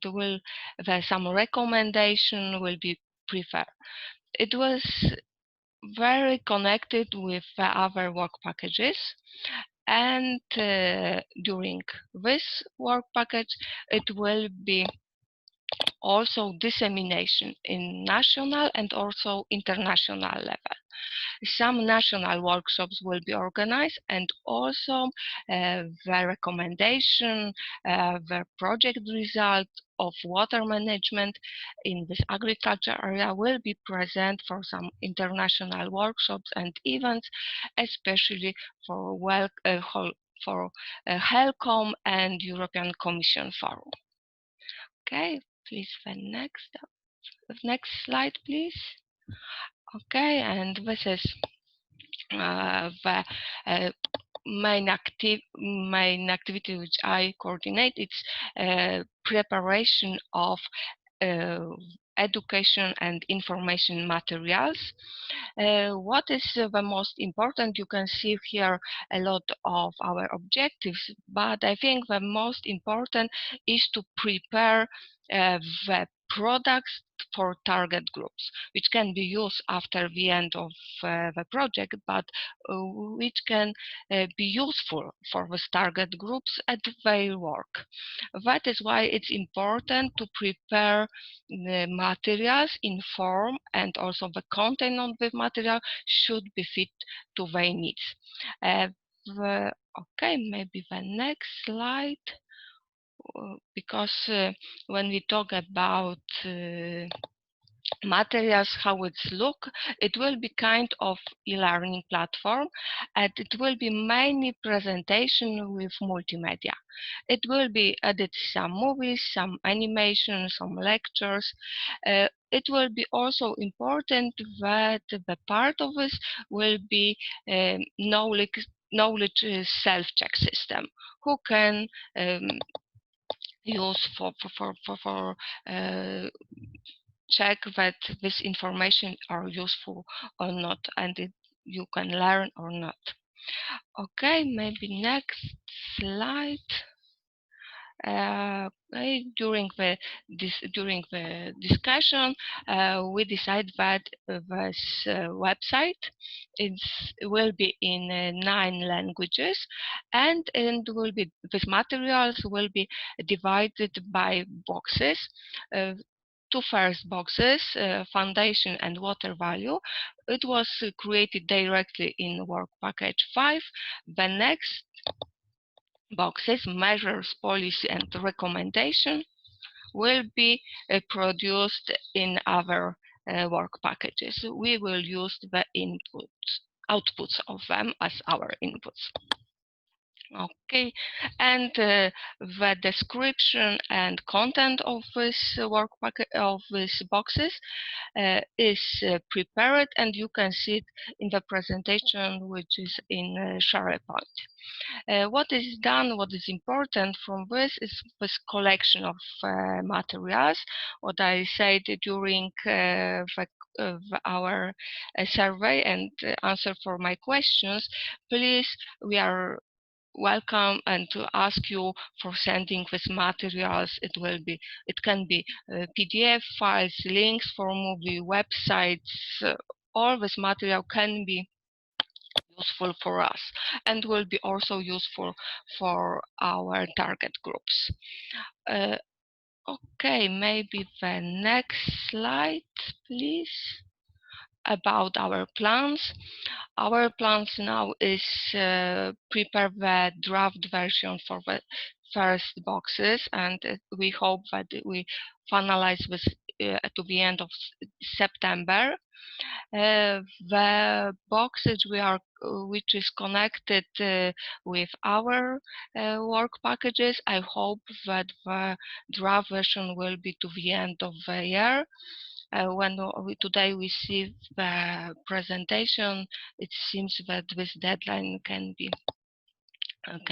some recommendation will be preferred. It was very connected with the other work packages, and during this work package it will be also dissemination in national and also international level. Some national workshops will be organized, and also the recommendation, the project result of water management in this agriculture area will be present for some international workshops and events, especially for HELCOM and European Commission Forum. Okay, please, the next slide, please. Okay, and this is the main activity which I coordinate. It's preparation of education and information materials. What is the most important? You can see here a lot of our objectives, but I think the most important is to prepare the products for target groups, which can be used after the end of the project, but which can be useful for the target groups at their work. That is why it's important to prepare the materials in form, and also the content of the material should be fit to their needs. Okay, maybe the next slide. Because when we talk about materials, how it's look, it will be kind of e-learning platform, and it will be mainly presentation with multimedia. It will be added some movies, some animation, some lectures. It will be also important that the part of this will be knowledge self-check system, who can use for check that this information are useful or not, and you can learn or not. Okay, maybe next slide. During the discussion, we decide that this website will be in 9 languages, and these materials will be divided by boxes. 2 first boxes, foundation and water value. It was created directly in work package 5. The next boxes, measures, policy and recommendation, will be produced in other work packages. We will use the outputs of them as our inputs. Okay, and the description and content of this work packet, of these boxes is prepared, and you can see it in the presentation, which is in Sharepoint. What is done, what is important from this is this collection of materials. What I said during our survey and answer for my questions, please, we are welcome and to ask you for sending these materials. It can be PDF files, links for movie, websites. All this material can be useful for us and will be also useful for our target groups. Okay, maybe the next slide, please. About our plans. Our plans now is prepare the draft version for the first boxes, and we hope that we finalize this to the end of September. The boxes which is connected with our work packages, I hope that the draft version will be to the end of the year. When today we see the presentation, it seems that this deadline can be done.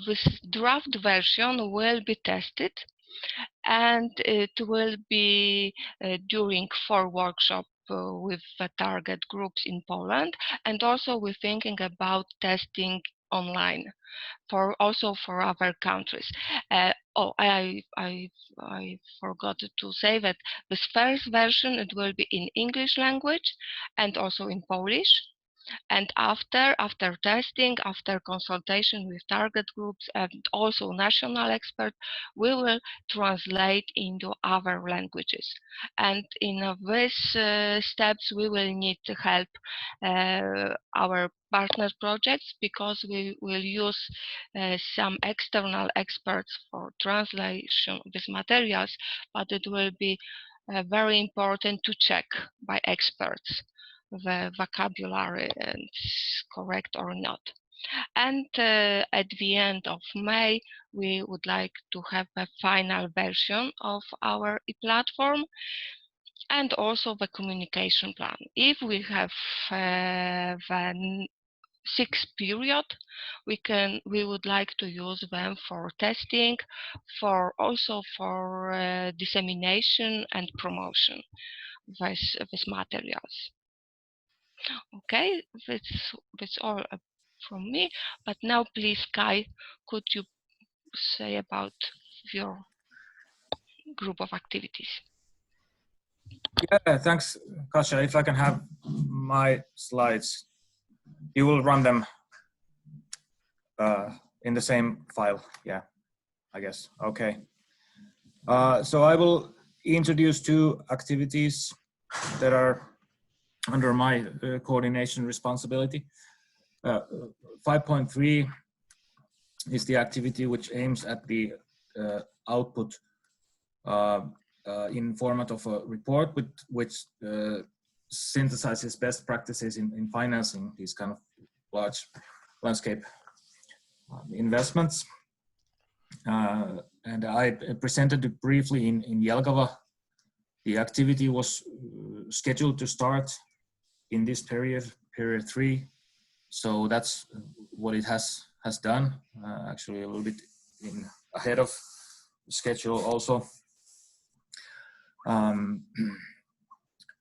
This draft version will be tested, and it will be during 4 workshops with the target groups in Poland, and also we're thinking about testing online also for other countries. I forgot to say that this first version, it will be in English language and also in Polish. And after testing, after consultation with target groups and also national experts, we will translate into other languages. And in these steps, we will need to help our partner projects, because we will use some external experts for translation of these materials, but it will be very important to check by experts the vocabulary and correct or not. And at the end of May, we would like to have a final version of our e-platform and also the communication plan. If we have the 6th period, we would like to use them for testing, also for dissemination and promotion of these materials. Okay, that's all from me. But now, please, Kai, could you say about your group of activities? Yeah, thanks, Kasia. If I can have my slides, you will run them in the same file. Yeah, I guess. Okay. So I will introduce 2 activities that are under my coordination responsibility. 5.3 is the activity which aims at the output in format of a report which synthesizes best practices in financing these kind of large landscape investments. And I presented it briefly in Jelgava. The activity was scheduled to start in this period 3. So that's what it has done, actually a little bit ahead of schedule also.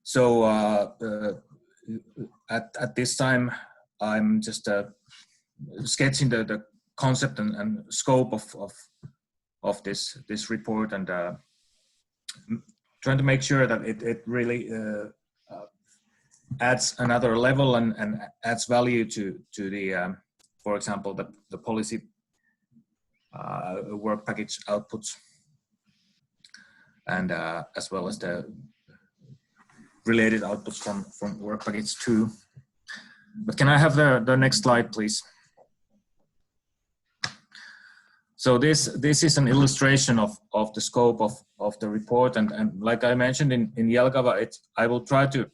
So at this time, I'm just sketching the concept and scope of this report, and trying to make sure that it really adds another level and adds value to the, for example, the policy work package outputs, and as well as the related outputs from work package 2. But can I have the next slide, please? So this is an illustration of the scope of the report, and like I mentioned in Jelgava, I will try to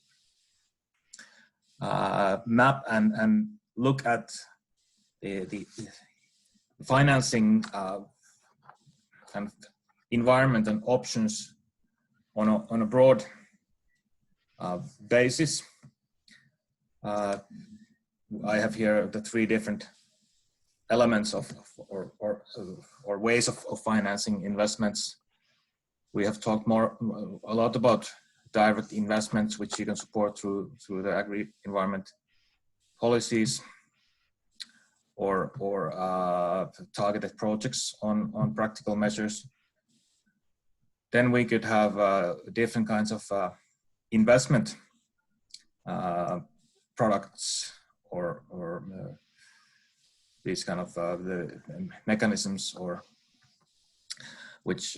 map and look at the financing kind of environment and options on a broad basis. I have here the three different elements of or ways of financing investments. We have talked a lot about direct investments, which you can support through the agri-environment policies or targeted projects on practical measures. Then we could have different kinds of investment products or these kind of the mechanisms or which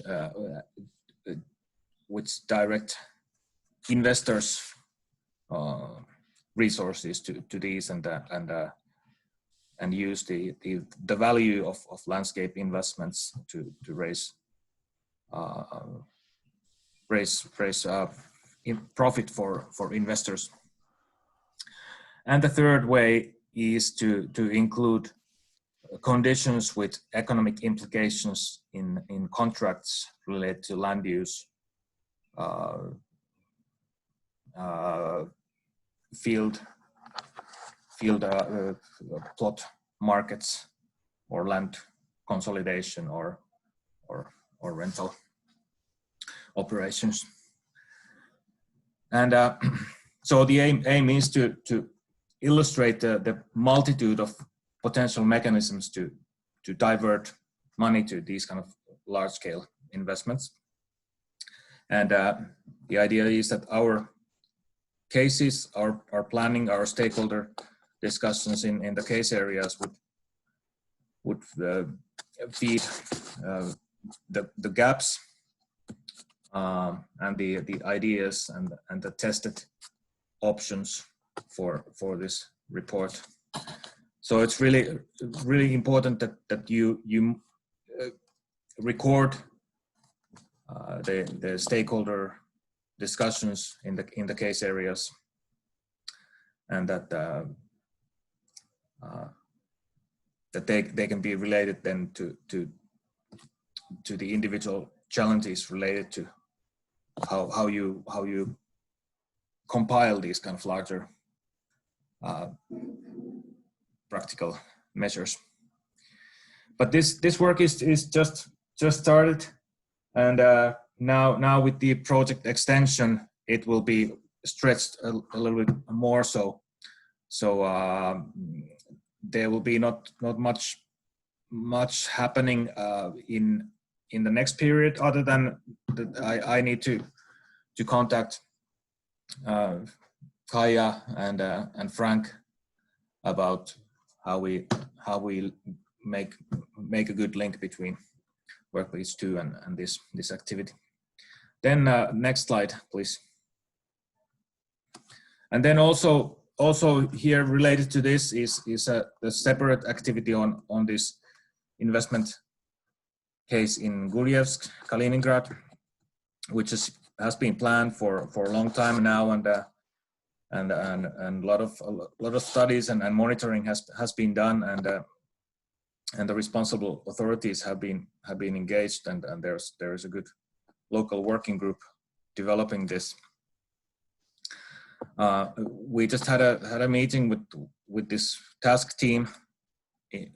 direct investors resources to these and use the value of landscape investments to raise profit for investors. And the third way is to include conditions with economic implications in contracts related to land use, field plot markets, or land consolidation or rental operations. And so the aim is to illustrate the multitude of potential mechanisms to divert money to these kind of large-scale investments. And the idea is that our cases, our planning, our stakeholder discussions in the case areas would feed the gaps and the ideas and the tested options for this report. So it's really important that you record the stakeholder discussions in the case areas, and that they can be related then to the individual challenges related to how you compile these kind of larger practical measures. But this work is just started, and now with the project extension, it will be stretched a little bit more. So there will be not much happening in the next period, other than that I need to contact Kaja and Frank about how we make a good link between Workplace 2 and this activity. Then next slide, please. And then also here related to this is a separate activity on this investment case in Gulyevsk, Kaliningrad, which has been planned for a long time now, and a lot of studies and monitoring has been done, and the responsible authorities have been engaged, and there is a good local working group developing this. We just had a meeting with this task team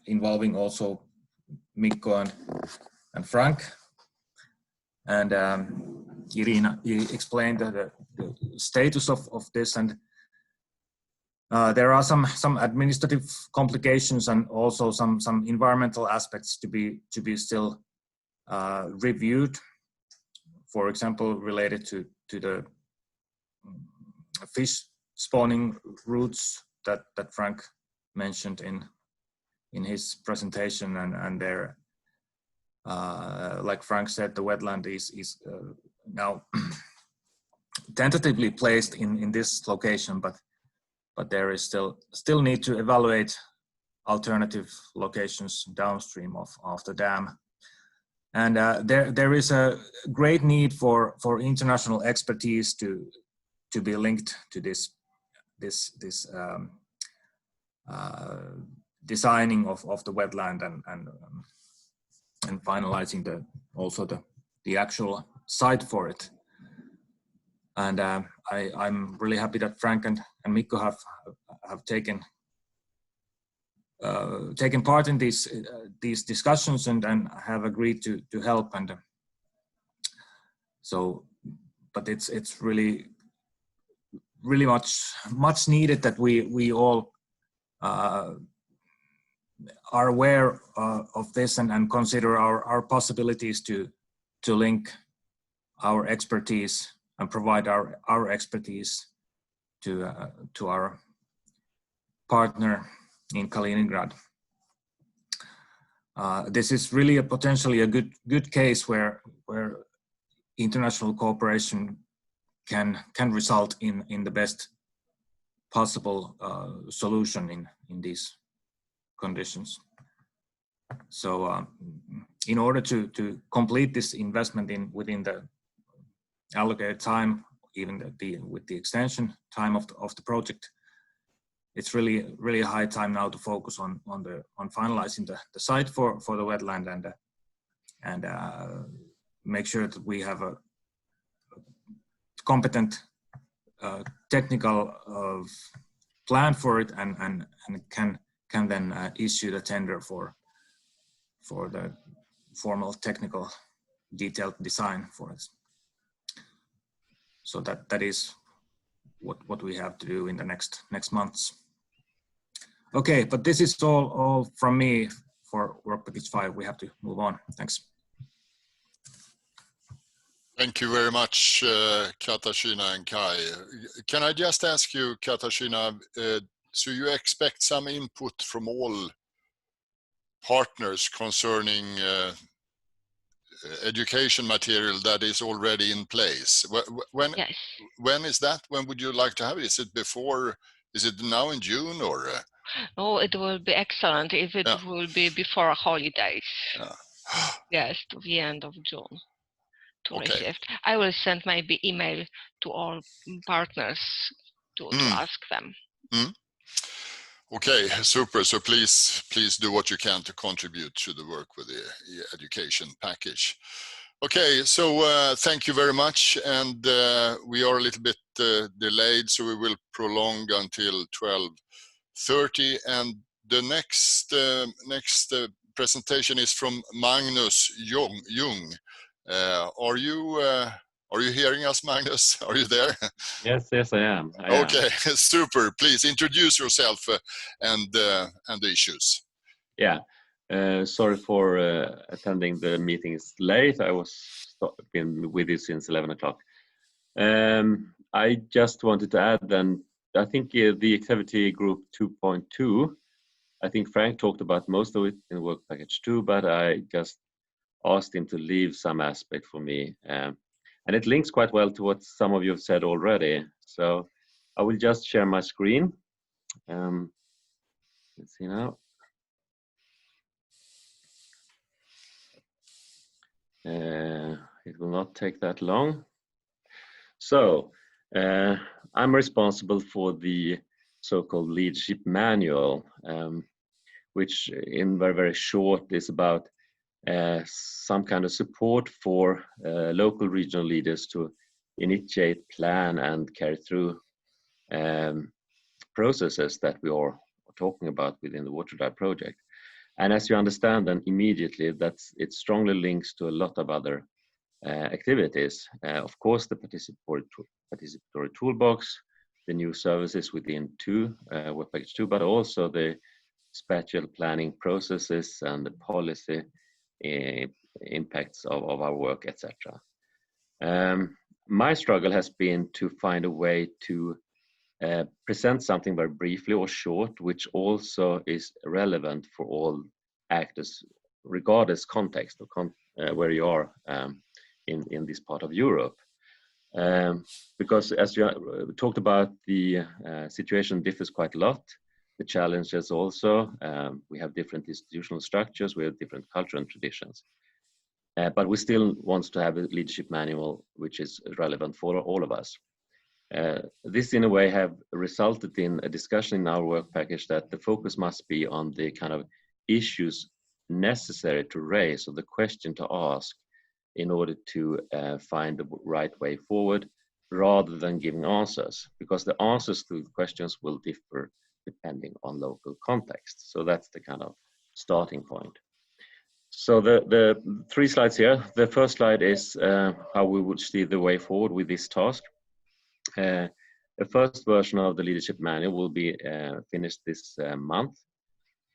involving also Mikko and Frank, and Irina explained the status of this, and there are some administrative complications and also some environmental aspects to be still reviewed. For example, related to the fish spawning routes that Frank mentioned in his presentation, and there, like Frank said, the wetland is now tentatively placed in this location, but there is still need to evaluate alternative locations downstream of the dam. And there is a great need for international expertise to be linked to this this designing of the wetland and finalizing also the actual site for it. And I'm really happy that Frank and Mikko have taken part in these discussions and have agreed to help. And so, but it's really much needed that we all are aware of this and consider our possibilities to link our expertise and provide our expertise to our partner in Kaliningrad. This is really potentially a good case where international cooperation can result in the best possible solution in these conditions. So in order to complete this investment within the allocated time, even with the extension time of the project, it's really a high time now to focus on finalizing the site for the wetland and make sure that we have a competent technical plan for it and can then issue the tender for the formal technical detailed design for it. So that is what we have to do in the next months. Okay, but this is all from me for work package 5. We have to move on. Thanks. Thank you very much, Katarina and Kai. Can I just ask you, Katarina, so you expect some input from all partners concerning education material that is already in place? Yes. When is that? When would you like to have it? Is it before? Is it now in June or? Oh, it will be excellent if it will be before holidays. Yes, to the end of June to receive. I will send maybe email to all partners to ask them. Okay, super. So please do what you can to contribute to the work with the education package. Okay, so thank you very much. And we are a little bit delayed, so we will prolong until 12:30. And the next presentation is from Magnus Jung. Are you hearing us, Magnus? Are you there? Yes, I am. Okay, super. Please introduce yourself and the issues. Yeah, sorry for attending the meetings late. I was been with you since 11 o'clock. I just wanted to add then, I think the activity group 2.2, I think Frank talked about most of it in work package 2, but I just asked him to leave some aspect for me. And it links quite well to what some of you have said already. So I will just share my screen. Let's see now. It will not take that long. So I'm responsible for the so-called leadership manual, which in very short is about some kind of support for local regional leaders to initiate, plan and carry through processes that we are talking about within the WATERDRIVE project. And as you understand then immediately, it strongly links to a lot of other activities. Of course, the participatory toolbox, the new services within work package 2, but also the spatial planning processes and the policy impacts of our work, etc. My struggle has been to find a way to present something very briefly or short, which also is relevant for all actors, regardless context or where you are in this part of Europe. Because as you talked about, the situation differs quite a lot. The challenges also, we have different institutional structures, we have different culture and traditions. But we still want to have a leadership manual which is relevant for all of us. this in a way have resulted in a discussion in our work package that the focus must be on the kind of issues necessary to raise, or the question to ask in order to find the right way forward, rather than giving answers, because the answers to the questions will differ depending on local context. So that's the kind of starting point. So the 3 slides here. The first slide is how we would see the way forward with this task. The first version of the leadership manual will be finished this month,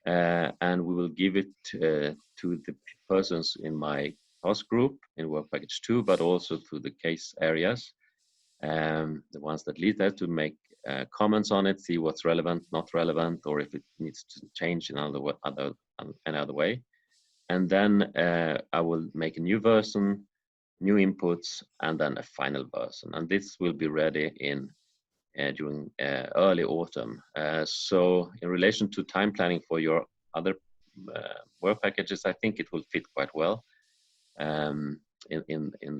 and we will give it to the persons in my task group in work package 2, but also to the case areas, the ones that lead there, to make comments on it, see what's relevant, not relevant, or if it needs to change in another way. And then I will make a new version, new inputs, and then a final version. And this will be ready in during early autumn. So in relation to time planning for your other work packages, I think it will fit quite well in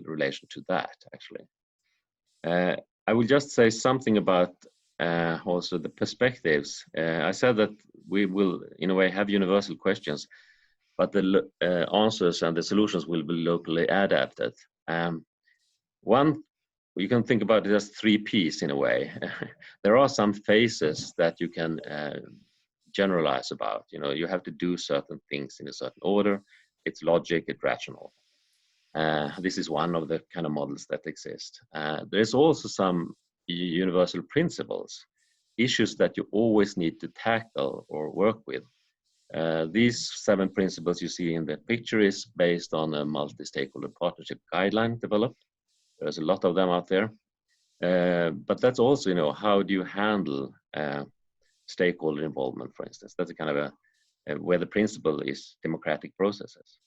relation to that, actually. I will just say something about also the perspectives. I said that we will, in a way, have universal questions, but the answers and the solutions will be locally adapted. One, you can think about it as 3 Ps in a way. There are some phases that you can generalize about. You know, you have to do certain things in a certain order. It's logic, it's rational. This is one of the kind of models that exist. There's also some universal principles, issues that you always need to tackle or work with. These 7 principles you see in the picture is based on a multi-stakeholder partnership guideline developed. There's a lot of them out there. But that's also, you know, how do you handle stakeholder involvement, for instance? That's a kind of where the principle is democratic processes.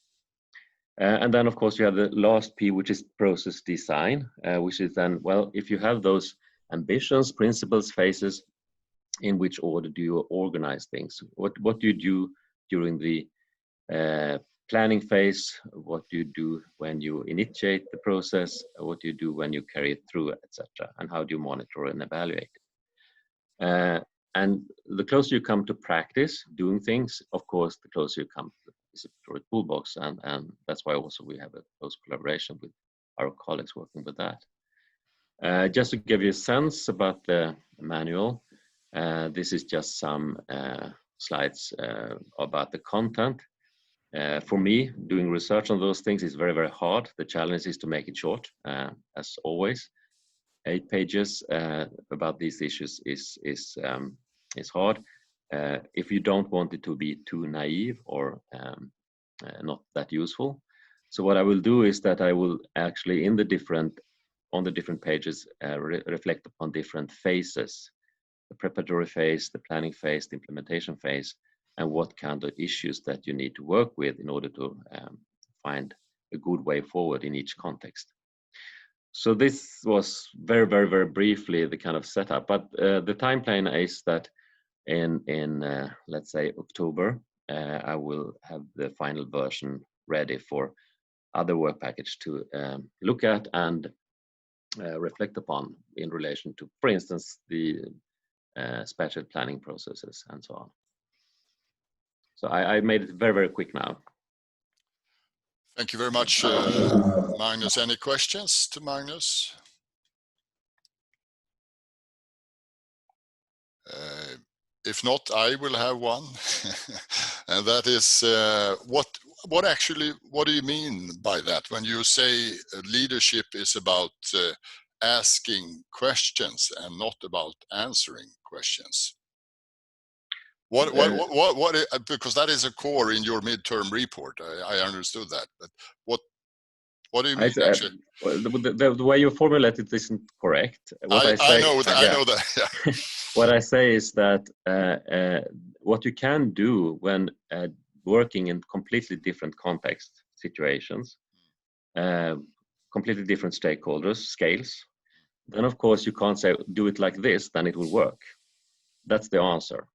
And then, of course, you have the last P, which is process design, which is then, well, if you have those ambitions, principles, phases, in which order do you organize things? What do you do during the planning phase? What do you do when you initiate the process? What do you do when you carry it through, etc.? And how do you monitor and evaluate it? And the closer you come to practice, doing things, of course, the closer you come to the participatory toolbox, and that's why also we have a close collaboration with our colleagues working with that. Just to give you a sense about the manual, this is just some slides about the content. For me, doing research on those things is very, very hard. The challenge is to make it short, as always. 8 pages about these issues is hard. If you don't want it to be too naive or not that useful. So what I will do is that I will actually on the different pages reflect upon different phases: the preparatory phase, the planning phase, the implementation phase, and what kind of issues that you need to work with in order to find a good way forward in each context. So this was very, very, very briefly the kind of setup, but the time plan is that in let's say October, I will have the final version ready for other work package to look at and reflect upon in relation to, for instance, the spatial planning processes and so on. So I made it very, very quick now. Thank you very much, Magnus. Any questions to Magnus? If not, I will have one, and that is what do you mean by that when you say leadership is about asking questions and not about answering questions? Because that is a core in your midterm report. I understood that, but what do you mean actually? The way you formulate it isn't correct. I know that. Yeah. What I say is that what you can do when working in completely different context situations, completely different stakeholders, scales, then of course you can't say do it like this, then it will work. That's the answer.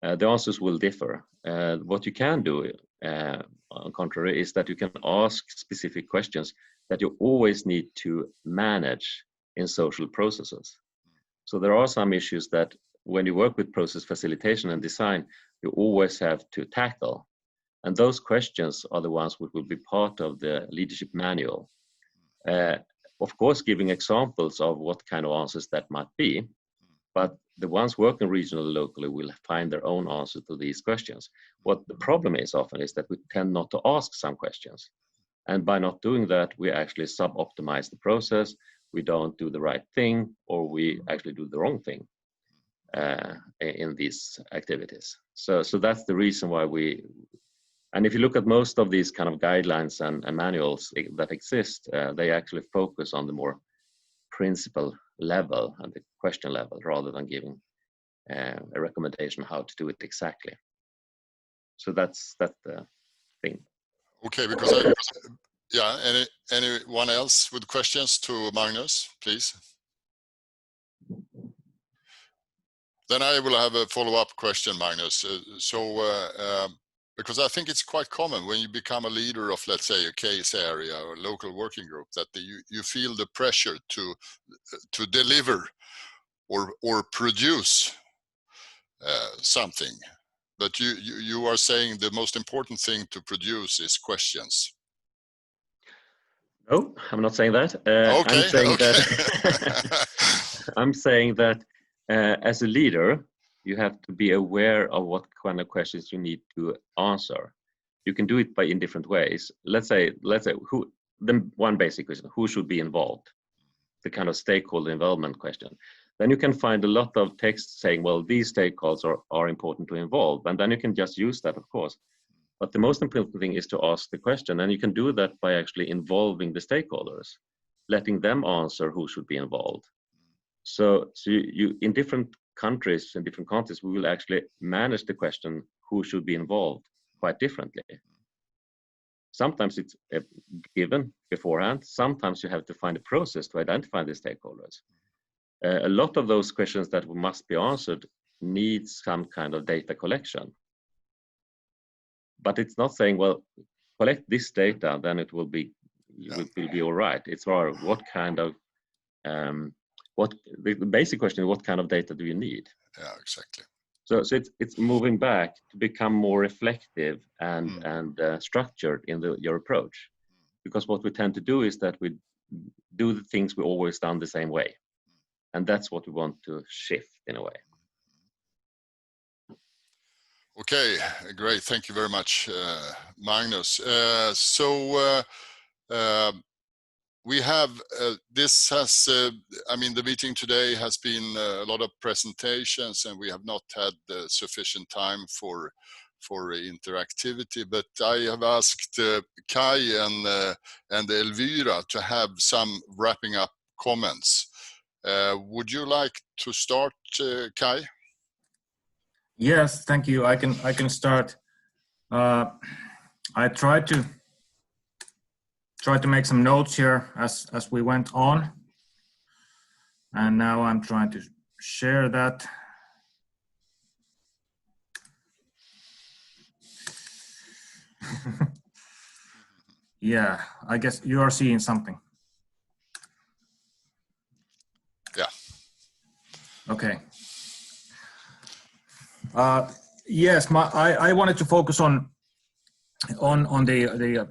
The answers will differ. What you can do, on contrary, is that you can ask specific questions that you always need to manage in social processes. So there are some issues that when you work with process facilitation and design, you always have to tackle. And those questions are the ones which will be part of the leadership manual. Of course, giving examples of what kind of answers that might be, but the ones working regionally, locally will find their own answer to these questions. What the problem is often is that we tend not to ask some questions. And by not doing that, we actually sub-optimize the process, we don't do the right thing, or we actually do the wrong thing in these activities. So that's the reason why and if you look at most of these kind of guidelines and manuals that exist, they actually focus on the more principle level and the question level rather than giving a recommendation how to do it exactly. So that's the thing. Okay, because yeah, anyone else with questions to Magnus, please? Then I will have a follow-up question, Magnus. Because I think it's quite common when you become a leader of, let's say, a case area or local working group, that you feel the pressure to deliver or produce something. But you are saying the most important thing to produce is questions. No, I'm not saying that. I'm saying that as a leader, you have to be aware of what kind of questions you need to answer. You can do it in different ways. Let's say the one basic question: who should be involved? The kind of stakeholder involvement question. Then you can find a lot of text saying, well, these stakeholders are important to involve, and then you can just use that, of course. But the most important thing is to ask the question, and you can do that by actually involving the stakeholders, letting them answer who should be involved. So you in different countries and different contexts, we will actually manage the question who should be involved quite differently. Sometimes it's given beforehand. Sometimes you have to find a process to identify the stakeholders. A lot of those questions that must be answered need some kind of data collection. But it's not saying, well, collect this data, then it will be all right. It's more what kind of the basic question is, what kind of data do you need? Yeah, exactly. So it's moving back to become more reflective and structured in your approach, because what we tend to do is that we do the things we always done the same way, and that's what we want to shift in a way. Okay, great. Thank you very much, Magnus. We have I mean, the meeting today has been a lot of presentations, and we have not had sufficient time for interactivity. But I have asked Kai and Elvira to have some wrapping up comments. Would you like to start, Kai? Yes, thank you. I can start. I tried to make some notes here as we went on, and now I'm trying to share that. Yeah, I guess you are seeing something. Yeah. Okay. Yes, I wanted to focus on the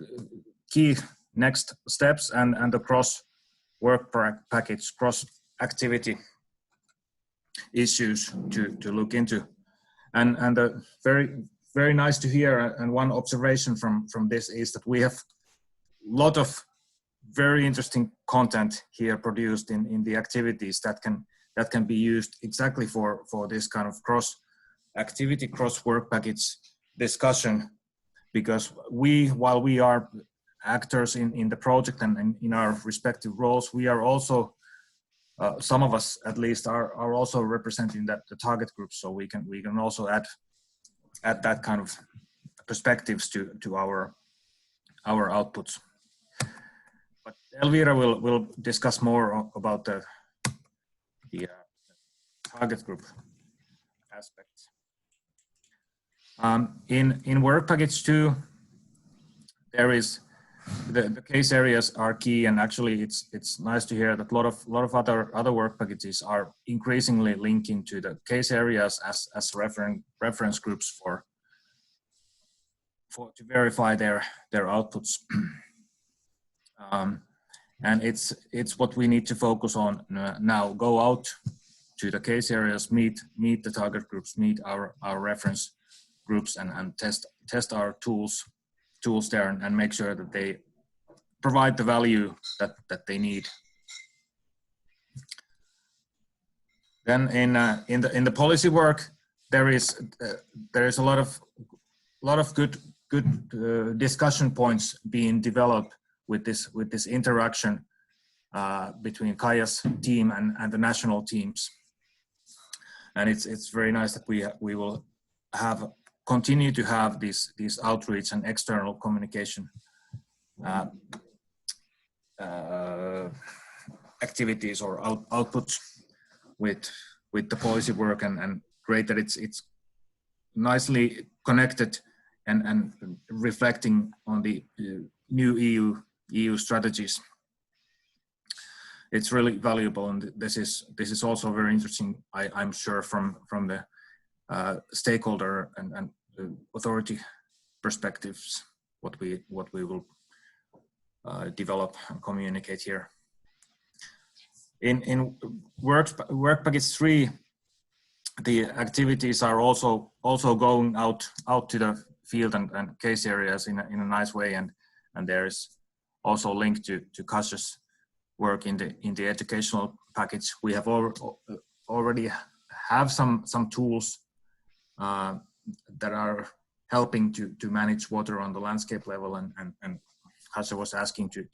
key next steps and the cross work package, cross activity issues to look into, and very nice to hear. And one observation from this is that we have a lot of very interesting content here produced in the activities that can be used exactly for this kind of cross activity, cross work package discussion, because while we are actors in the project and in our respective roles, we are also some of us at least are also representing the target group, so we can also add that kind of perspectives to our outputs. But Elvira will discuss more about the target group aspects. In work package 2, there is the case areas are key, and actually it's nice to hear that a lot of other work packages are increasingly linking to the case areas as reference groups to verify their outputs. And it's what we need to focus on now. Go out to the case areas, meet the target groups, meet our reference groups, and test our tools there, and make sure that they provide the value that they need. Then in the policy work, there is a lot of good discussion points being developed with this interaction between Kaja's team and the national teams, and it's very nice that we will continue to have these outreach and external communication activities or outputs with the policy work, and great that it's nicely connected and reflecting on the new EU strategies. It's really valuable, and this is also very interesting, I'm sure, from the stakeholder and authority perspectives, what we will develop and communicate here. In work package 3, the activities are also going out to the field and case areas in a nice way, and there is also linked to Kaja's work in the educational package. We have already have some tools that are helping to manage water on the landscape level, and Kaja was asking to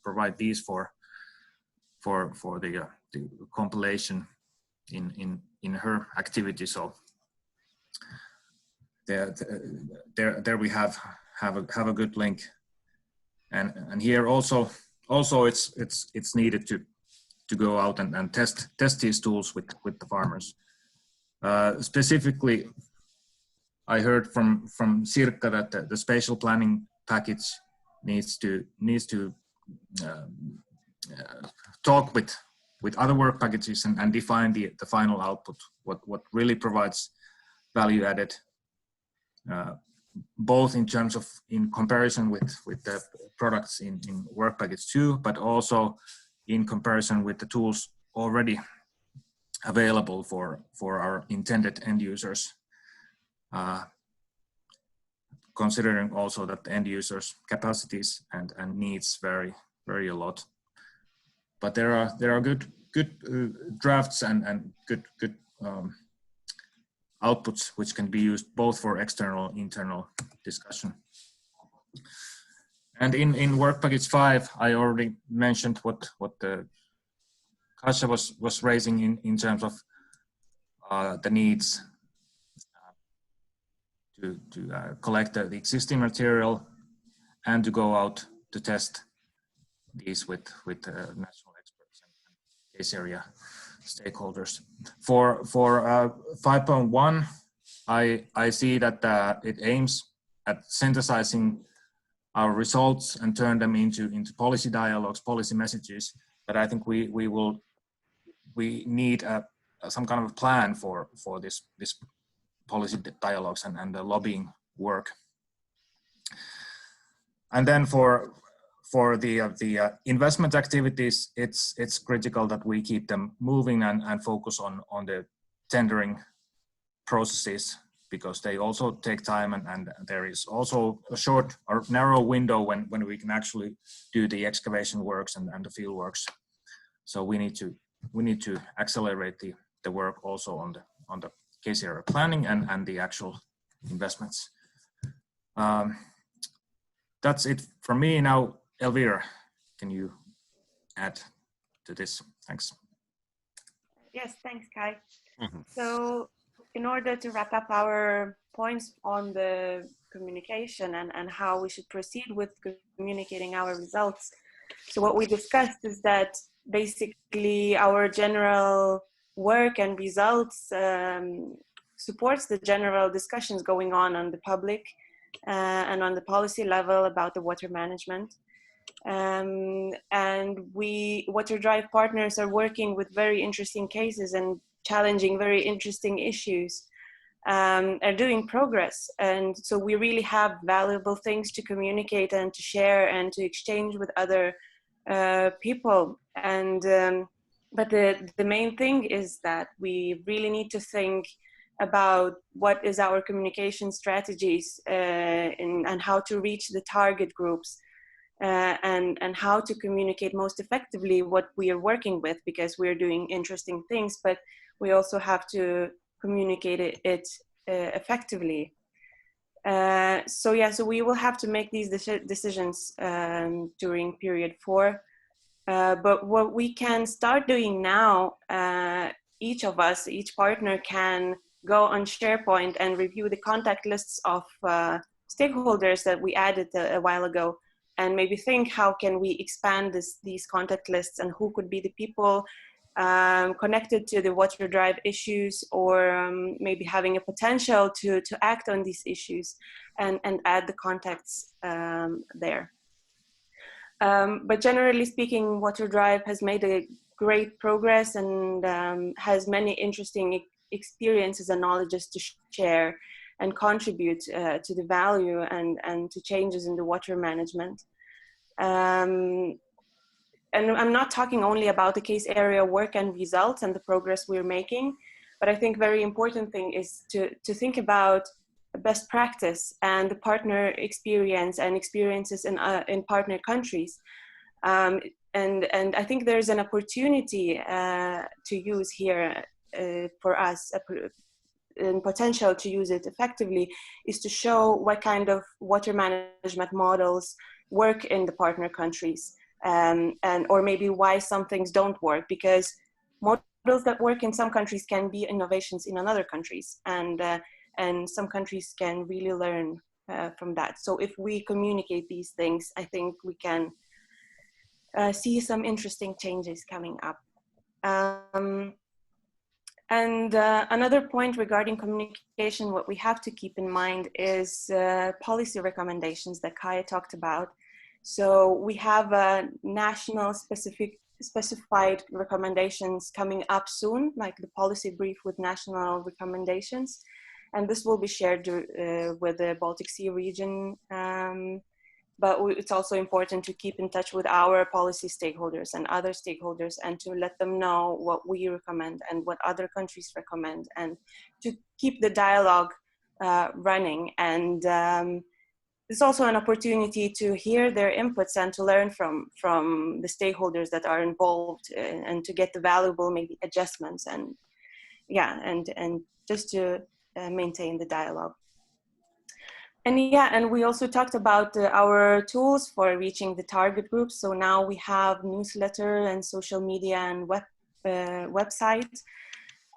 provide these for the compilation in her activity. So there we have a good link, and here also it's needed to go out and test these tools with the farmers. Specifically, I heard from Sirkka that the spatial planning package needs to talk with other work packages and define the final output, what really provides value added, both in terms of in comparison with the products in work package 2, but also in comparison with the tools already available for our intended end users, considering also that the end users' capacities and needs vary a lot. But there are good drafts and good outputs which can be used both for external and internal discussion. And in work package 5, I already mentioned what the Kaja was raising in terms of the needs to collect the existing material and to go out to test these with national experts and case area stakeholders. For 5.1, I see that it aims at synthesizing our results and turn them into policy dialogues, policy messages. But I think we need some kind of a plan for this policy dialogues and the lobbying work. And then for the investment activities, it's critical that we keep them moving and focus on the tendering processes, because they also take time, and there is also a short or narrow window when we can actually do the excavation works and the field works. So we need to accelerate the work also on the case area planning and the actual investments. That's it from me now. Elvira, can you add to this? Thanks. Yes, thanks, Kai. So in order to wrap up our points on the communication and how we should proceed with communicating our results. So what we discussed is that basically our general work and results supports the general discussions going on the public, and on the policy level about the water management. And we, WaterDrive partners, are working with very interesting cases and challenging very interesting issues, are doing progress. And so we really have valuable things to communicate and to share and to exchange with other people. And but the main thing is that we really need to think about what is our communication strategies and how to reach the target groups. And how to communicate most effectively what we are working with, because we're doing interesting things, but we also have to communicate it effectively. So yeah, so we will have to make these decisions during period 4. But what we can start doing now, each of us, each partner can go on SharePoint and review the contact lists of stakeholders that we added a while ago, and maybe think how can we expand these contact lists, and who could be the people connected to the WaterDrive issues, or maybe having a potential to act on these issues, and add the contacts there. But generally speaking, WaterDrive has made a great progress and has many interesting experiences and knowledges to share and contribute to the value and to changes in the water management. And I'm not talking only about the case area work and results and the progress we're making, but I think very important thing is to think about best practice and the partner experience and experiences in partner countries. And I think there's an opportunity to use here for us, and potential to use it effectively, is to show what kind of water management models work in the partner countries, or maybe why some things don't work, because models that work in some countries can be innovations in other countries, and some countries can really learn from that. So if we communicate these things, I think we can see some interesting changes coming up. And another point regarding communication, what we have to keep in mind is policy recommendations that Kaya talked about. So we have national specified recommendations coming up soon, like the policy brief with national recommendations. And this will be shared with the Baltic Sea region. But it's also important to keep in touch with our policy stakeholders and other stakeholders, and to let them know what we recommend and what other countries recommend, and to keep the dialogue running. And it's also an opportunity to hear their inputs and to learn from the stakeholders that are involved, and to get the valuable maybe adjustments, and yeah, and just to maintain the dialogue. And yeah, and we also talked about our tools for reaching the target groups. So now we have newsletter and social media and website.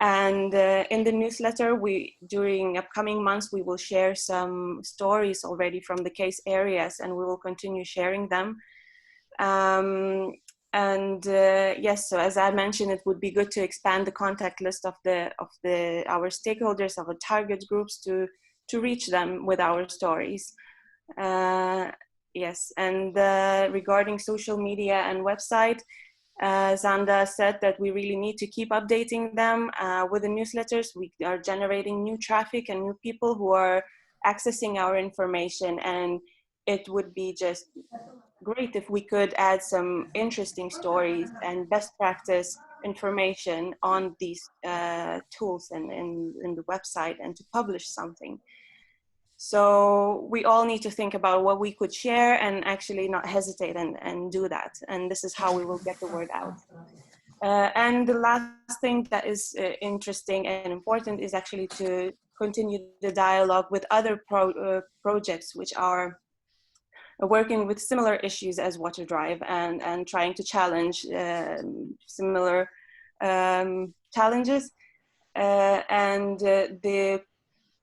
And in the newsletter, during upcoming months, we will share some stories already from the case areas, and we will continue sharing them. Yes, so as I mentioned, it would be good to expand the contact list of our stakeholders, of our target groups, to reach them with our stories. Yes, and regarding social media and website, Zanda said that we really need to keep updating them with the newsletters. We are generating new traffic and new people who are accessing our information, and it would be just great if we could add some interesting stories and best practice information on these tools and in the website, and to publish something. So we all need to think about what we could share, and actually not hesitate and do that. And this is how we will get the word out. And the last thing that is interesting and important is actually to continue the dialogue with other projects which are working with similar issues as WaterDrive, and trying to challenge similar challenges. The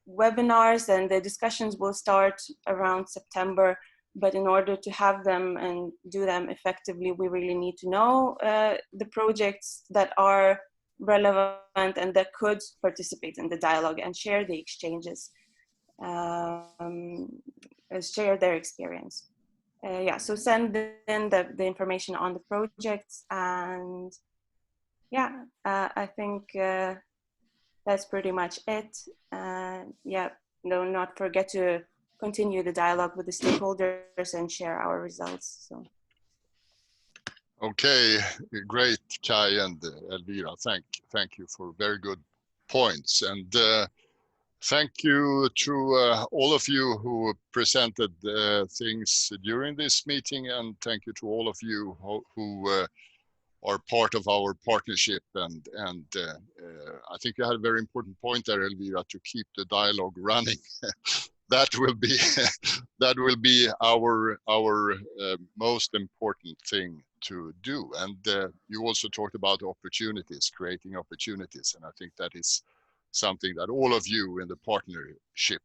webinars and the discussions will start around September, but in order to have them and do them effectively, we really need to know the projects that are relevant and that could participate in the dialogue and share the exchanges. share their experience. Yeah, so send in the information on the projects, and yeah, I think that's pretty much it. Yeah, no, not forget to continue the dialogue with the stakeholders and share our results. So. Okay, great, Kai and Elvira. Thank you for very good points, and thank you to all of you who presented things during this meeting, and thank you to all of you who are part of our partnership. And I think you had a very important point there, Elvira, to keep the dialogue running. That will be our most important thing to do. And you also talked about opportunities, creating opportunities, and I think that is something that all of you in the partnership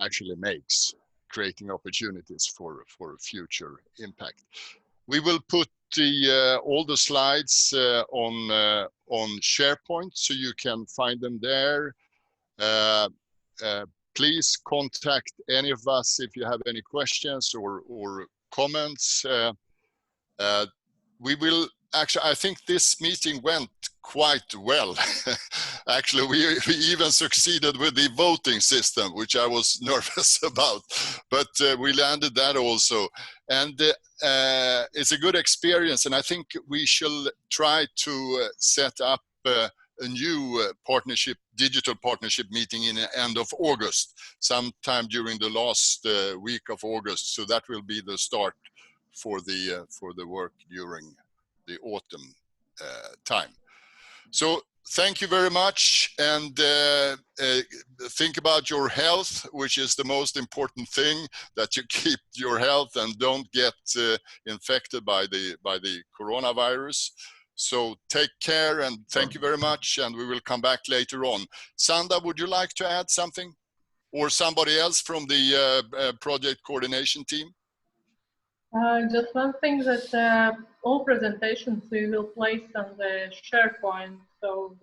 actually makes, creating opportunities for future impact. We will put all the slides on SharePoint, so you can find them there. Please contact any of us if you have any questions or comments. We will actually, I think this meeting went quite well. Actually, we even succeeded with the voting system, which I was nervous about, but we landed that also. And it's a good experience, and I think we shall try to set up a new digital partnership meeting in the end of August, sometime during the last week of August. So that will be the start for the work during the autumn time. So thank you very much, and think about your health, which is the most important thing, that you keep your health and don't get infected by the coronavirus. So take care, and thank you very much, and we will come back later on. Sanda, would you like to add something? Or somebody else from the project coordination team? Just one thing, that all presentations we will place on the SharePoint, so